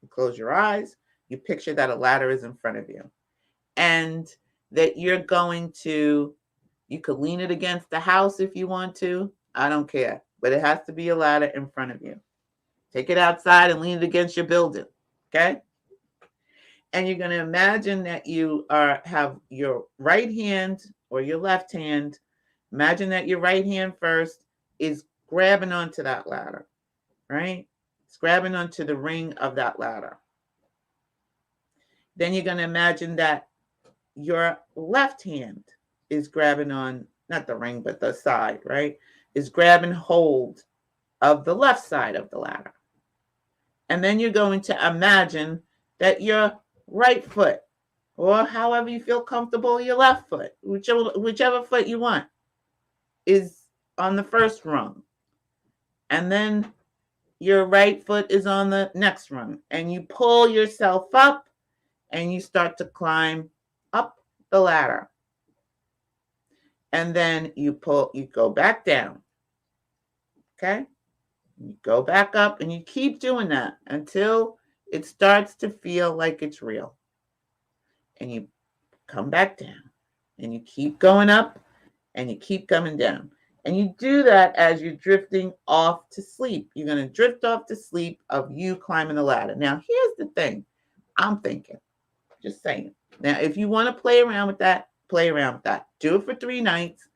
You close your eyes, you picture that a ladder is in front of you, and that you're going to, you could lean it against the house if you want to. I don't care, but it has to be a ladder in front of you. Take it outside and lean it against your building, okay? And you're going to imagine that you have your right hand or your left hand. Imagine that your right hand first is grabbing onto that ladder, right? It's grabbing onto the ring of that ladder. Then you're going to imagine that your left hand is grabbing on, not the ring, but the side, right? Is grabbing hold of the left side of the ladder. And then you're going to imagine that your right foot, or however you feel comfortable, your left foot, whichever foot you want, is on the first rung. And then your right foot is on the next rung. And you pull yourself up and you start to climb up the ladder. And then you go back down. Okay? You go back up and you keep doing that until it starts to feel like it's real. And you come back down and you keep going up and you keep coming down. And you do that as you're drifting off to sleep. You're going to drift off to sleep of you climbing the ladder. Now, here's the thing I'm thinking. Just saying. Now, if you want to play around with that, play around with that. Do it for 3 nights.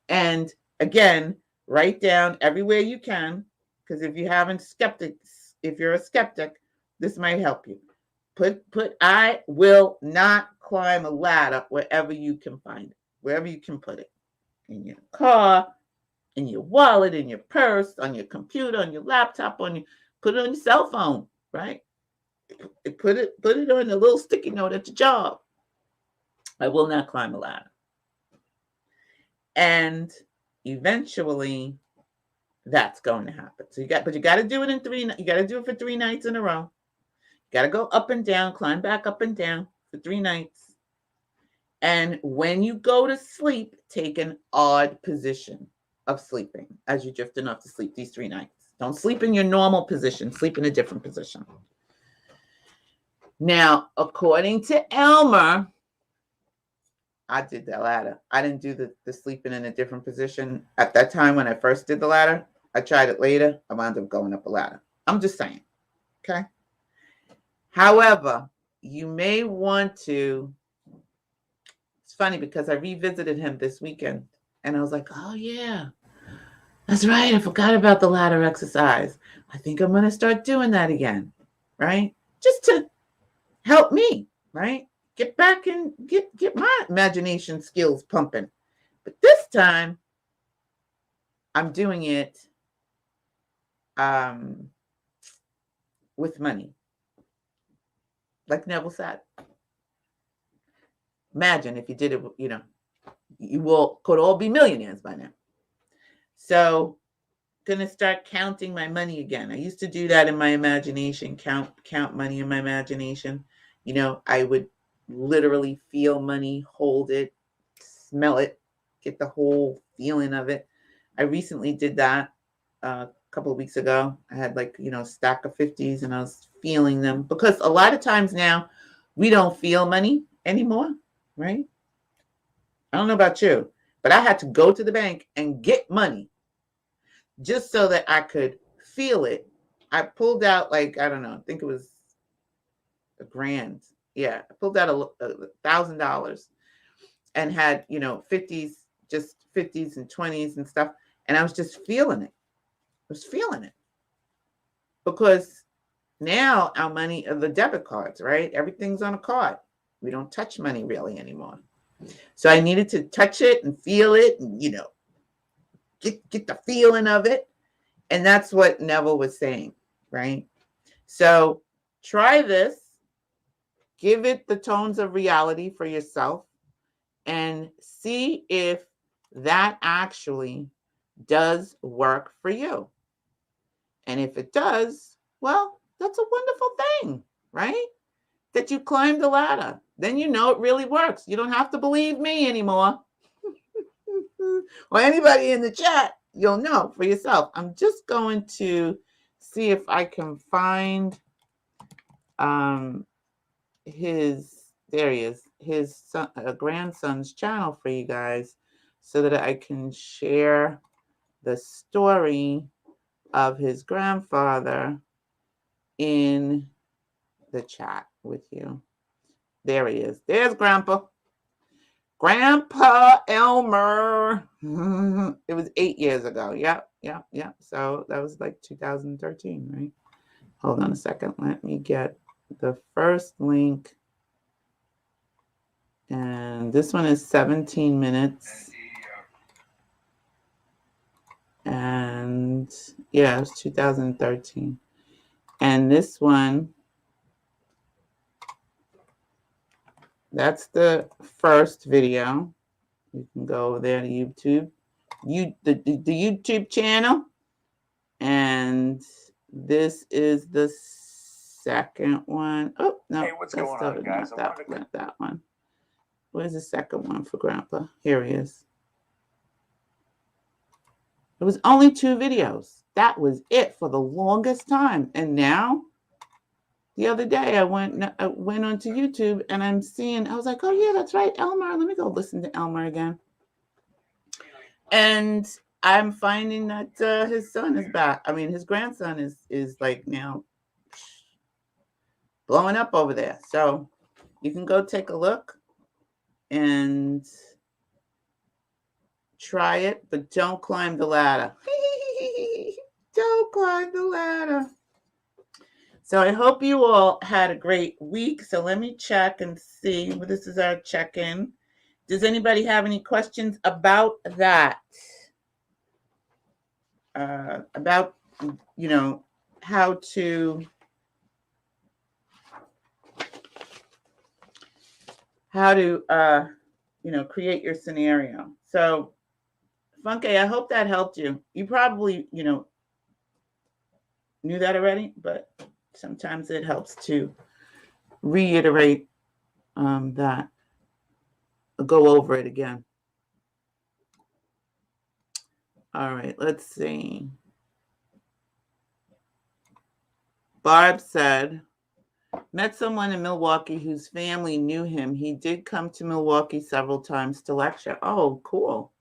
And again, write down everywhere you can. Because if you're a skeptic, this might help you. Put I will not climb a ladder wherever you can find it, wherever you can put it. In your car, in your wallet, in your purse, on your computer, on your laptop, put it on your cell phone, right? Put it on a little sticky note at your job. I will not climb a ladder. And eventually that's going to happen. So you got to do it you got to do it for 3 nights in a row. You got to go up and down, climb back up and down for 3 nights. And when you go to sleep, take an odd position of sleeping as you're drifting off to sleep these 3 nights. Don't sleep in your normal position. Sleep in a different position. Now, according to Elmer, I did the ladder. I didn't do the sleeping in a different position at that time when I first did the ladder. I tried it later. I wound up going up a ladder. I'm just saying. Okay. However, you may want to. It's funny because I revisited him this weekend and I was like, oh, yeah, that's right. I forgot about the ladder exercise. I think I'm going to start doing that again. Right. Just to help me. Right. Get back and get my imagination skills pumping. But this time, I'm doing it with money. Like Neville said. Imagine if you did it, you could all be millionaires by now. So, going to start counting my money again. I used to do that in my imagination, count money in my imagination. I would literally feel money, hold it, smell it, get the whole feeling of it. I recently did that a couple of weeks ago. I had a stack of 50s and I was feeling them because a lot of times now we don't feel money anymore, right? I don't know about you, but I had to go to the bank and get money just so that I could feel it. I pulled out I don't know, I think it was $1,000. Yeah, I pulled out $1,000 and had, 50s, just 50s and 20s and stuff. And I was just feeling it. I was feeling it. Because now our money are the debit cards, right? Everything's on a card. We don't touch money really anymore. So I needed to touch it and feel it and, get the feeling of it. And that's what Neville was saying, right? So try this. Give it the tones of reality for yourself and see if that actually does work for you. And if it does, well, that's a wonderful thing, right? That you climbed the ladder. Then you know it really works. You don't have to believe me anymore. Or anybody in the chat. You'll know for yourself. I'm just going to see if I can find there he is, his son, grandson's channel for you guys so that I can share the story of his grandfather in the chat with you. There he is. There's Grandpa. Grandpa Elmer. It was 8 years ago. Yep. So that was like 2013, right? Hold on a second. Let me get the first link. And this one is 17 minutes. And yeah, it was 2013. And this one, that's the first video. You can go over there to YouTube, the YouTube channel. And this is the second one. Oh, no. Hey, what's going on, guys? Not that one. Where's the second one for Grandpa? Here he is. It was only 2 videos. That was it for the longest time. And now, the other day, I went onto YouTube and I was like, oh yeah, that's right, Elmer. Let me go listen to Elmer again. And I'm finding that his son is back. I mean, his grandson is like now blowing up over there. So you can go take a look and try it, but don't climb the ladder. Don't climb the ladder. So I hope you all had a great week. So let me check and see. Well, this is our check-in. Does anybody have any questions about that? About, how to create your scenario. So Funke, I hope that helped you. You probably, knew that already, but sometimes it helps to reiterate that. Go over it again. All right, let's see. Barb said, met someone in Milwaukee whose family knew him. He did come to Milwaukee several times to lecture. Oh, cool.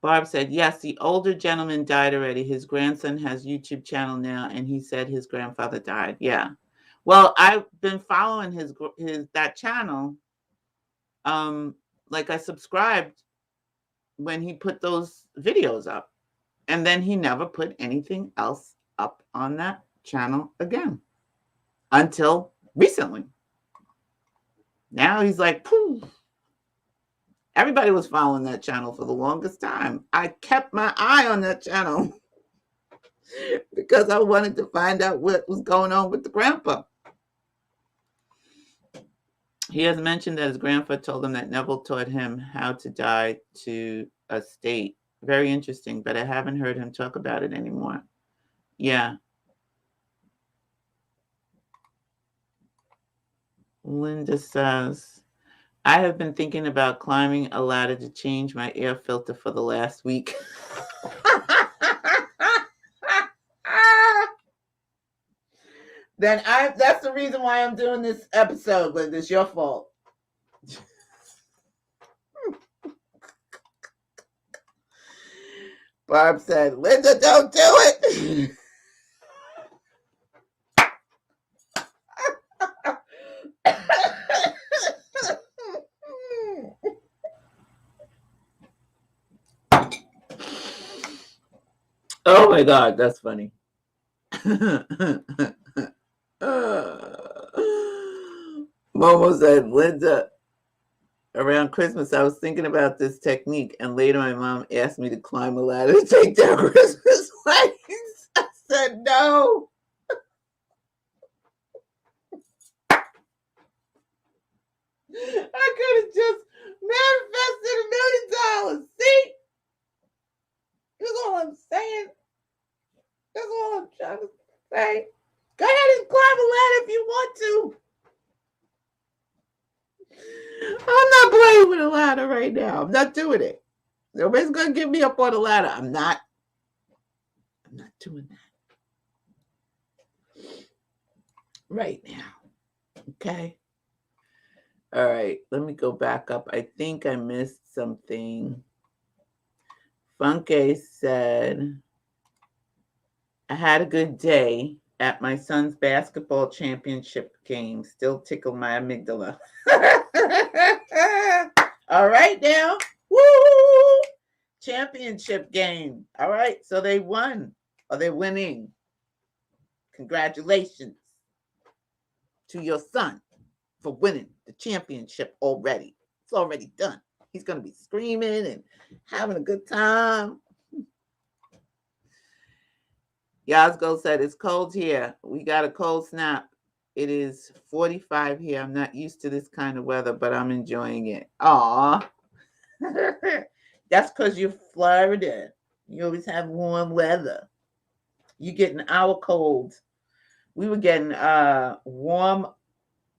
Barb said, yes, the older gentleman died already. His grandson has YouTube channel now, and he said his grandfather died. Yeah. Well, I've been following that channel. Like I subscribed when he put those videos up, and then he never put anything else up on that channel again until recently. Now he's like, poof. Everybody was following that channel for the longest time. I kept my eye on that channel because I wanted to find out what was going on with the grandpa. He has mentioned that his grandpa told him that Neville taught him how to die to a state. Very interesting, but I haven't heard him talk about it anymore. Yeah. Linda says, I have been thinking about climbing a ladder to change my air filter for the last week. That's the reason why I'm doing this episode, but it's your fault. Barb said, Linda, don't do it. Oh my God, that's funny. Momo said, Linda, around Christmas, I was thinking about this technique, and later my mom asked me to climb a ladder to take down Christmas lights. I said, no. I could have just manifested $1 million. See? That's all I'm Okay. Go ahead and climb a ladder if you want to. I'm not playing with a ladder right now. I'm not doing it. Nobody's gonna get me up on a ladder. I'm not doing that right now. Okay. All right. Let me go back up. I think I missed something. Funke said, I had a good day at my son's basketball championship game. Still tickle my amygdala. All right now. Woo! Championship game. All right. So they won. Or they're winning. Congratulations to your son for winning the championship already. It's already done. He's going to be screaming and having a good time. Yazgo said, it's cold here. We got a cold snap. It is 45 here. I'm not used to this kind of weather, but I'm enjoying it. Aw. That's because you're Florida. You always have warm weather. You're getting our cold. We were getting warm.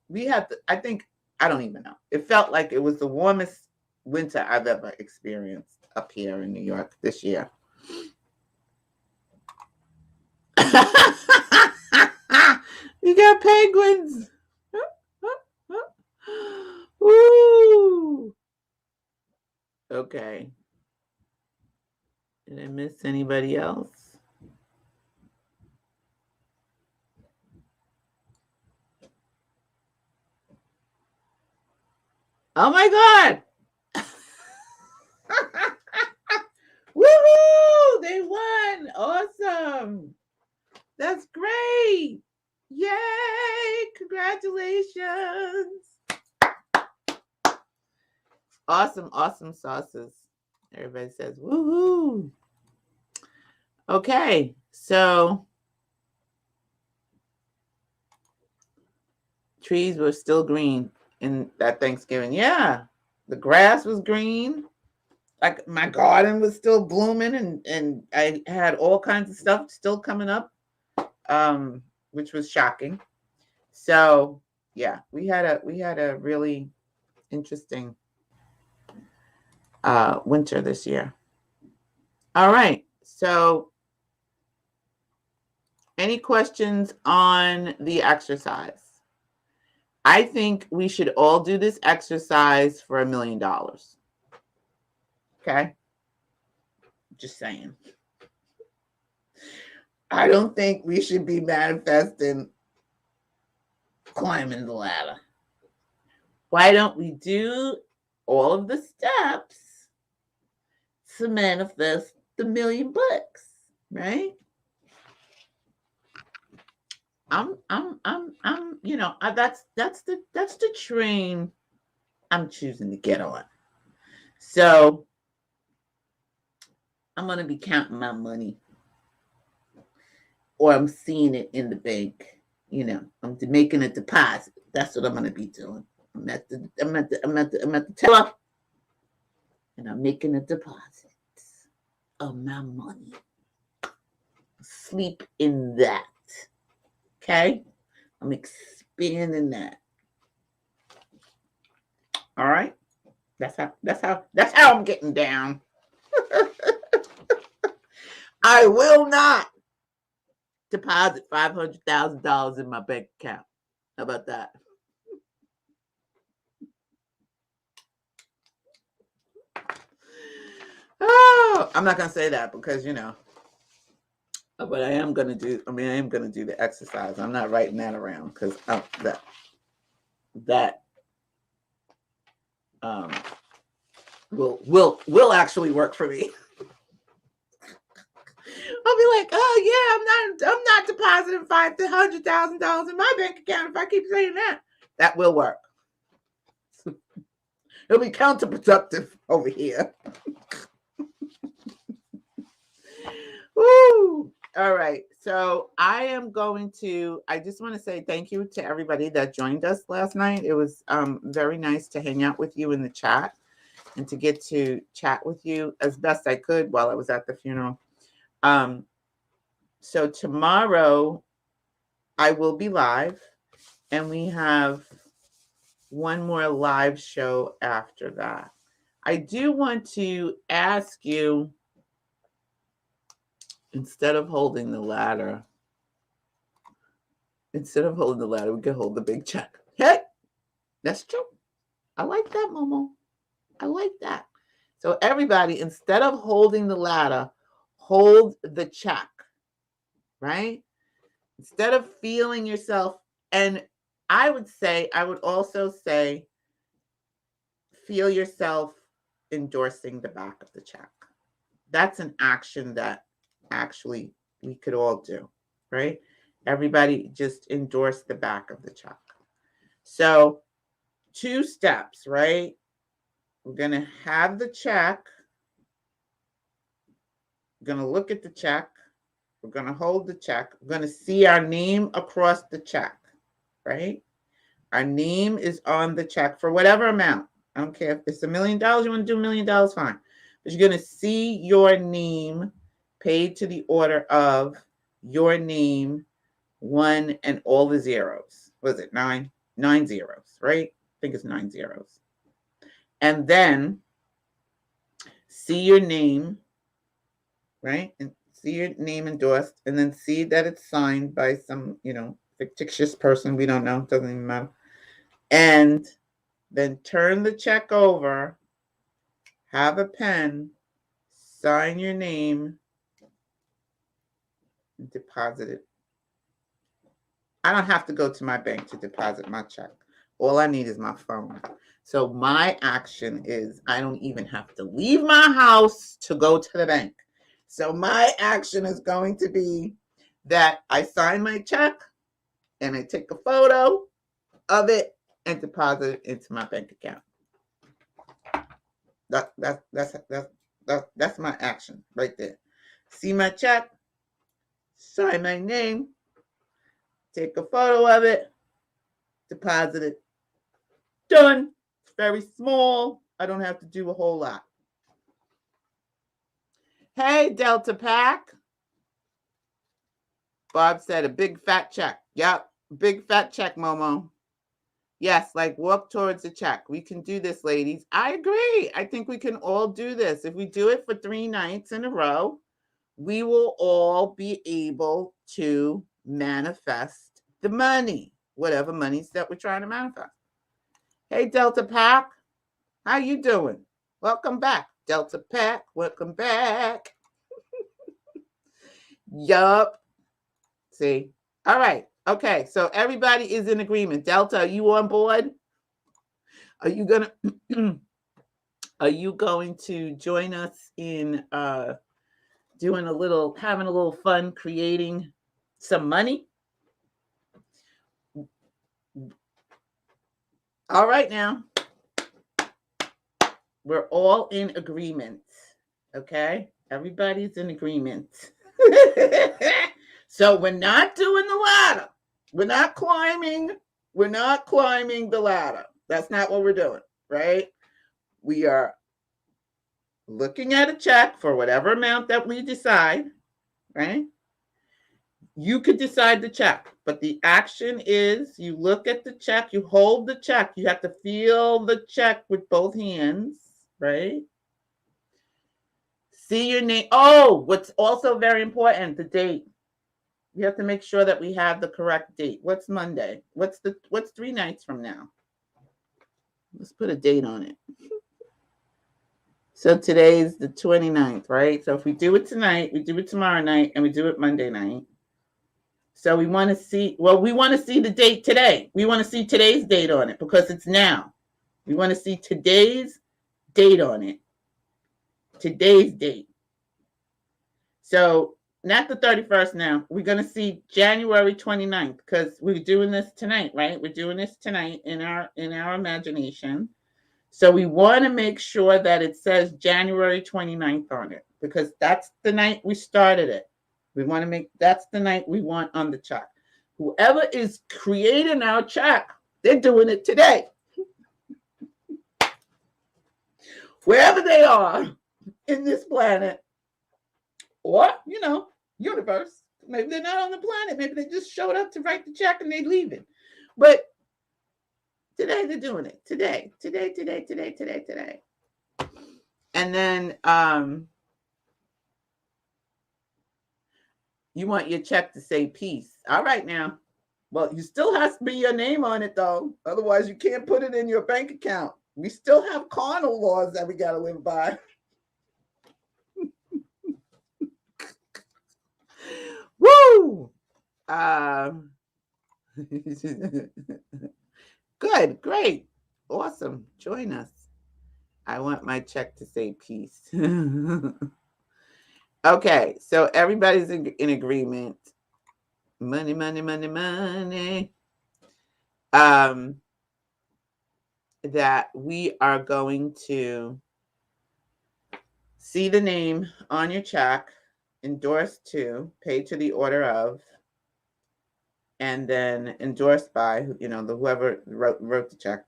We had, I don't even know. It felt like it was the warmest winter I've ever experienced up here in New York this year. You got penguins. Woo. Okay. Did I miss anybody else? Oh my God. Woohoo! They won. Awesome. That's great. Yay. Congratulations. Awesome sauces. Everybody says woohoo. Okay. So trees were still green in that Thanksgiving. Yeah. The grass was green. Like my garden was still blooming and I had all kinds of stuff still coming up, which was shocking. So yeah, we had a really interesting winter this year. All right. So any questions on the exercise? I think we should all do this exercise for $1 million. Okay. Just saying. I don't think we should be manifesting climbing the ladder. Why don't we do all of the steps to manifest the $1 million, right? I'm that's the train I'm choosing to get on. So I'm going to be counting my money, or I'm seeing it in the bank. I'm making a deposit. That's what I'm going to be doing. I'm at the teller, and I'm making a deposit of my money. Sleep in that. Okay? I'm expanding that. All right? That's how I'm getting down. I will not deposit $500,000 in my bank account. How about that? Oh, I'm not gonna say that because but I am gonna do the exercise. I'm not writing that around because that will actually work for me. I'll be like, oh yeah, I'm not depositing $500,000 in my bank account if I keep saying that. That will work. It'll be counterproductive over here. Woo! All right. So I just want to say thank you to everybody that joined us last night. It was very nice to hang out with you in the chat and to get to chat with you as best I could while I was at the funeral. So tomorrow I will be live, and we have one more live show after that. I do want to ask you, instead of holding the ladder, we could hold the big check. Hey, that's true. I like that, Momo. I like that. So everybody, instead of holding the ladder, hold the check, right? Instead of feeling yourself, and I would also say, feel yourself endorsing the back of the check. That's an action that actually we could all do, right? Everybody just endorse the back of the check. So 2 steps, right? We're going to have the check. We're going to look at the check. We're going to hold the check. We're going to see our name across the check, right? Our name is on the check for whatever amount. I don't care if it's $1 million, you want to do $1 million, fine. But you're going to see your name paid to the order of your name, 1 and all the zeros. Was it 9? 9 zeros, right? I think it's 9 zeros. And then see your name, right? And see your name endorsed, and then see that it's signed by some, fictitious person. We don't know. Doesn't even matter. And then turn the check over, have a pen, sign your name, and deposit it. I don't have to go to my bank to deposit my check. All I need is my phone. So my action is I don't even have to leave my house to go to the bank. So my action is going to be that I sign my check and I take a photo of it and deposit it into my bank account. That's my action right there. See my check, sign my name, take a photo of it, deposit it. Done. It's very small. I don't have to do a whole lot. Hey, Delta Pack. Bob said a big fat check. Yep, big fat check, Momo. Yes, like walk towards the check. We can do this, ladies. I agree. I think we can all do this. If we do it for 3 nights in a row, we will all be able to manifest the money, whatever monies that we're trying to manifest. Hey, Delta Pack. How you doing? Welcome back, Delta Pack. Welcome back. Yup. See? All right. Okay. So everybody is in agreement. Delta, are you on board? Are you going to join us in having a little fun creating some money? All right now. We're all in agreement. Okay? Everybody's in agreement. So we're not doing the ladder. We're not climbing the ladder. That's not what we're doing, right? We are looking at a check for whatever amount that we decide, right? You could decide the check, but the action is you look at the check, you hold the check. You have to feel the check with both hands, right? See your name. Oh, what's also very important, the date. We have to make sure that we have the correct date. What's Monday? What's 3 nights from now? Let's put a date on it. So today's the 29th, right? So if we do it tonight, we do it tomorrow night, and we do it Monday night. So we want to see the date today. We want to see today's date on it because it's now. We want to see today's date on it. Today's date. So not the 31st now. We're going to see January 29th because we're doing this tonight, right? We're doing this tonight in our imagination. So we want to make sure that it says January 29th on it because that's the night we started it. We want to that's the night we want on the check. Whoever is creating our check, they're doing it today. Wherever they are in this planet or, universe, Maybe they're not on the planet. Maybe they just showed up to write the check and they leave it. But today they're doing it. Today. And then you want your check to say peace. All right now. Well, you still has to be your name on it though. Otherwise, you can't put it in your bank account. We still have carnal laws that we got to live by. Woo! Good, great, awesome. Join us. I want my check to say peace. Okay, so everybody's in agreement. Money, money, money, money. That we are going to see the name on your check, endorsed to, paid to the order of, and then endorsed by, whoever wrote the check,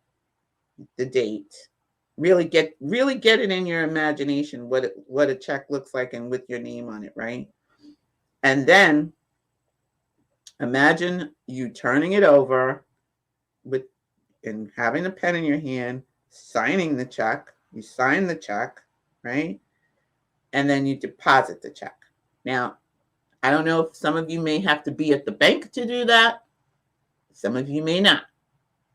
the date. Really get it in your imagination what a check looks like and with your name on it, right? And then imagine you turning it over and having a pen in your hand, signing the check. You sign the check, right? And then you deposit the check. Now, I don't know if some of you may have to be at the bank to do that. Some of you may not.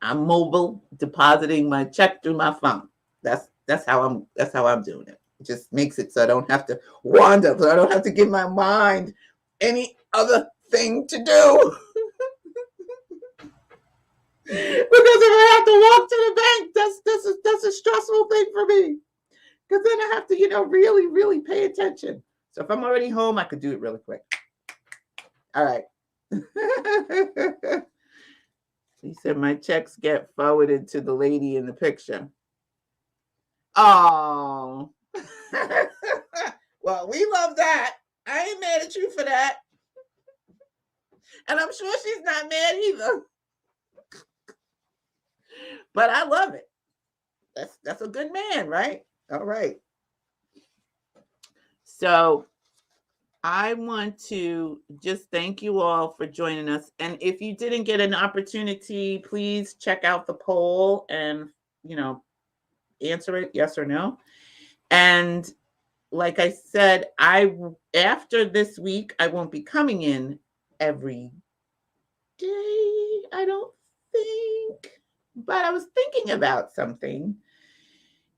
I'm mobile, depositing my check through my phone. That's how I'm doing it. It just makes it so I don't have to wander, so I don't have to give my mind any other thing to do. Because if I have to walk to the bank, that's a stressful thing for me. Because then I have to, really, really pay attention. So if I'm already home, I could do it really quick. All right. He said my checks get forwarded to the lady in the picture. Oh. Well, we love that. I ain't mad at you for that. And I'm sure she's not mad either. But I love it. That's a good man, right? All right. So I want to just thank you all for joining us. And if you didn't get an opportunity, please check out the poll and, answer it yes or no. And like I said, after this week, I won't be coming in every day, I don't think. But I was thinking about something.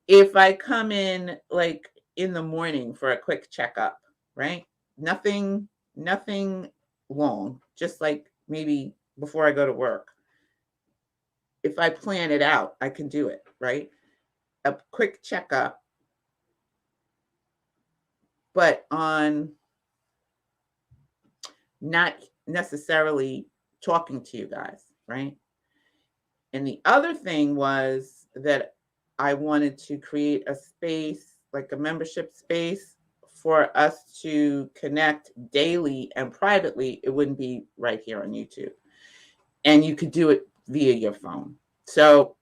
If I come in like in the morning for a quick checkup, right? Nothing long, just like maybe before I go to work. If I plan it out, I can do it, right? A quick checkup, but on not necessarily talking to you guys, right? And the other thing was that I wanted to create a space, like a membership space, for us to connect daily and privately. It wouldn't be right here on YouTube. And you could do it via your phone. So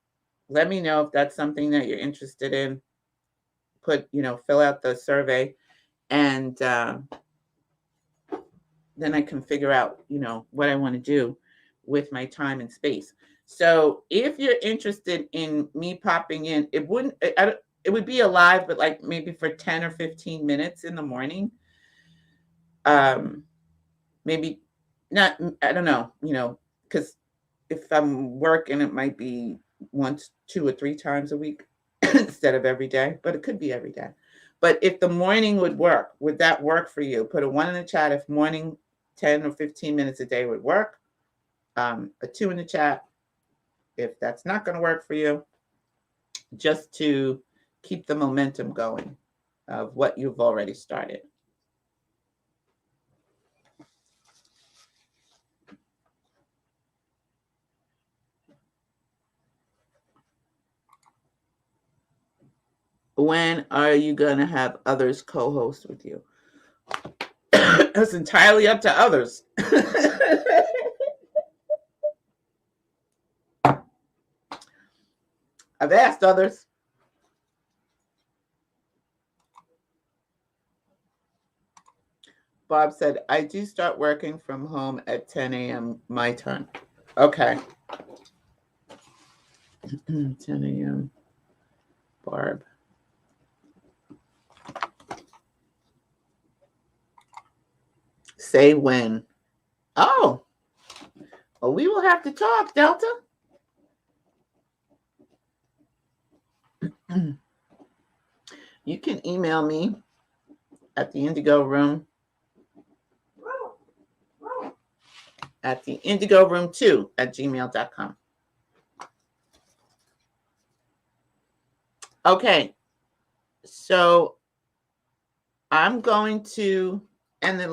let me know if that's something that you're interested in. Fill out the survey, and then I can figure out, what I want to do with my time and space. So if you're interested in me popping in, it would be a live, but like maybe for 10 or 15 minutes in the morning. Maybe not, I don't know, because if I'm working, it might be once, 2 or 3 times a week instead of every day, but it could be every day. But if the morning would that work for you? Put a 1 in the chat if morning 10 or 15 minutes a day would work. A 2 in the chat if that's not going to work for you, just to keep the momentum going of what you've already started. When are you going to have others co-host with you? It's entirely up to others. I've asked others. Bob said, I do start working from home at 10 a.m. my time. Okay. 10 a.m. Barb. Say when. Oh. Well, we will have to talk, Delta. You can email me at the Indigo Room. At the Indigo Room 2 at gmail.com. Okay. So I'm going to end the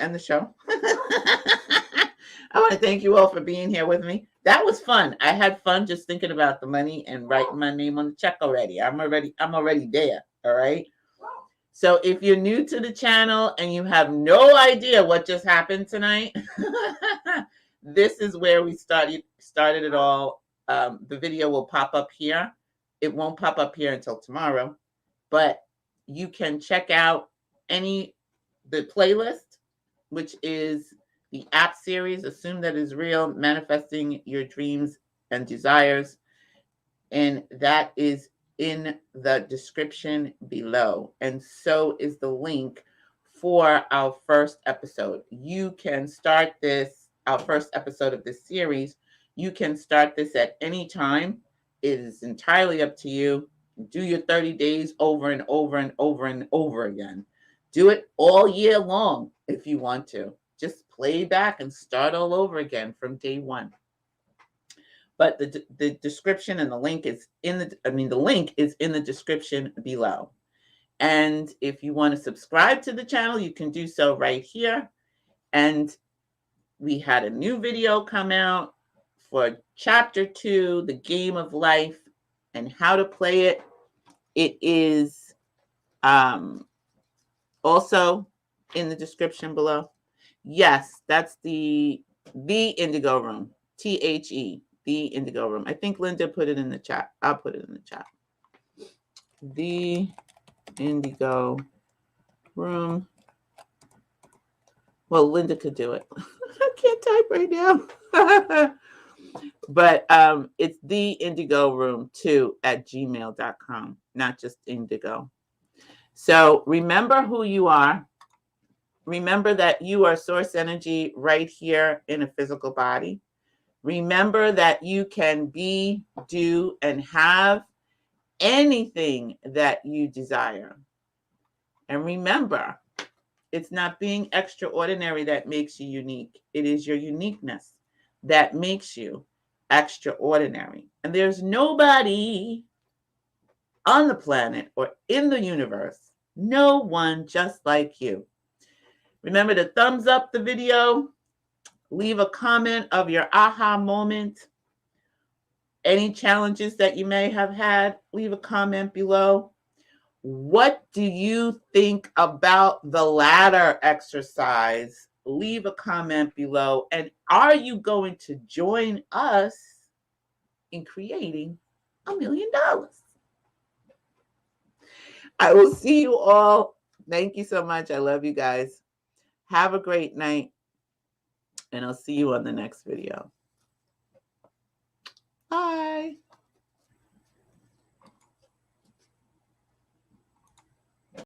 end the show. I want to thank you all for being here with me. That was fun. I had fun just thinking about the money and writing my name on the check already. I'm already there. All right. So if you're new to the channel and you have no idea what just happened tonight, this is where we started it all. The video will pop up here. It won't pop up here until tomorrow, but you can check out the playlist, which is the app series, Assume That Is Real, Manifesting Your Dreams and Desires. And that is in the description below. And so is the link for our first episode. You can start our first episode of this series. You can start this at any time. It is entirely up to you. Do your 30 days over and over and over and over again. Do it all year long if you want to. Just play back and start all over again from day one. But the description and the link is the link is in the description below. And if you want to subscribe to the channel, you can do so right here. And we had a new video come out for chapter 2, the game of life and how to play it. It is also in the description below. Yes, that's the Indigo Room, THE, the Indigo Room. I think Linda put it in the chat. I'll put it in the chat. The Indigo Room. Well, Linda could do it. I can't type right now. But it's the Indigo Room 2 at gmail.com, not just Indigo. So remember who you are. Remember that you are source energy right here in a physical body. Remember that you can be, do, and have anything that you desire. And remember, it's not being extraordinary that makes you unique. It is your uniqueness that makes you extraordinary. And there's nobody on the planet or in the universe, no one just like you. Remember to thumbs up the video, leave a comment of your aha moment. Any challenges that you may have had, leave a comment below. What do you think about the ladder exercise? Leave a comment below. And are you going to join us in creating $1 million? I will see you all. Thank you so much. I love you guys. Have a great night. And I'll see you on the next video. Bye.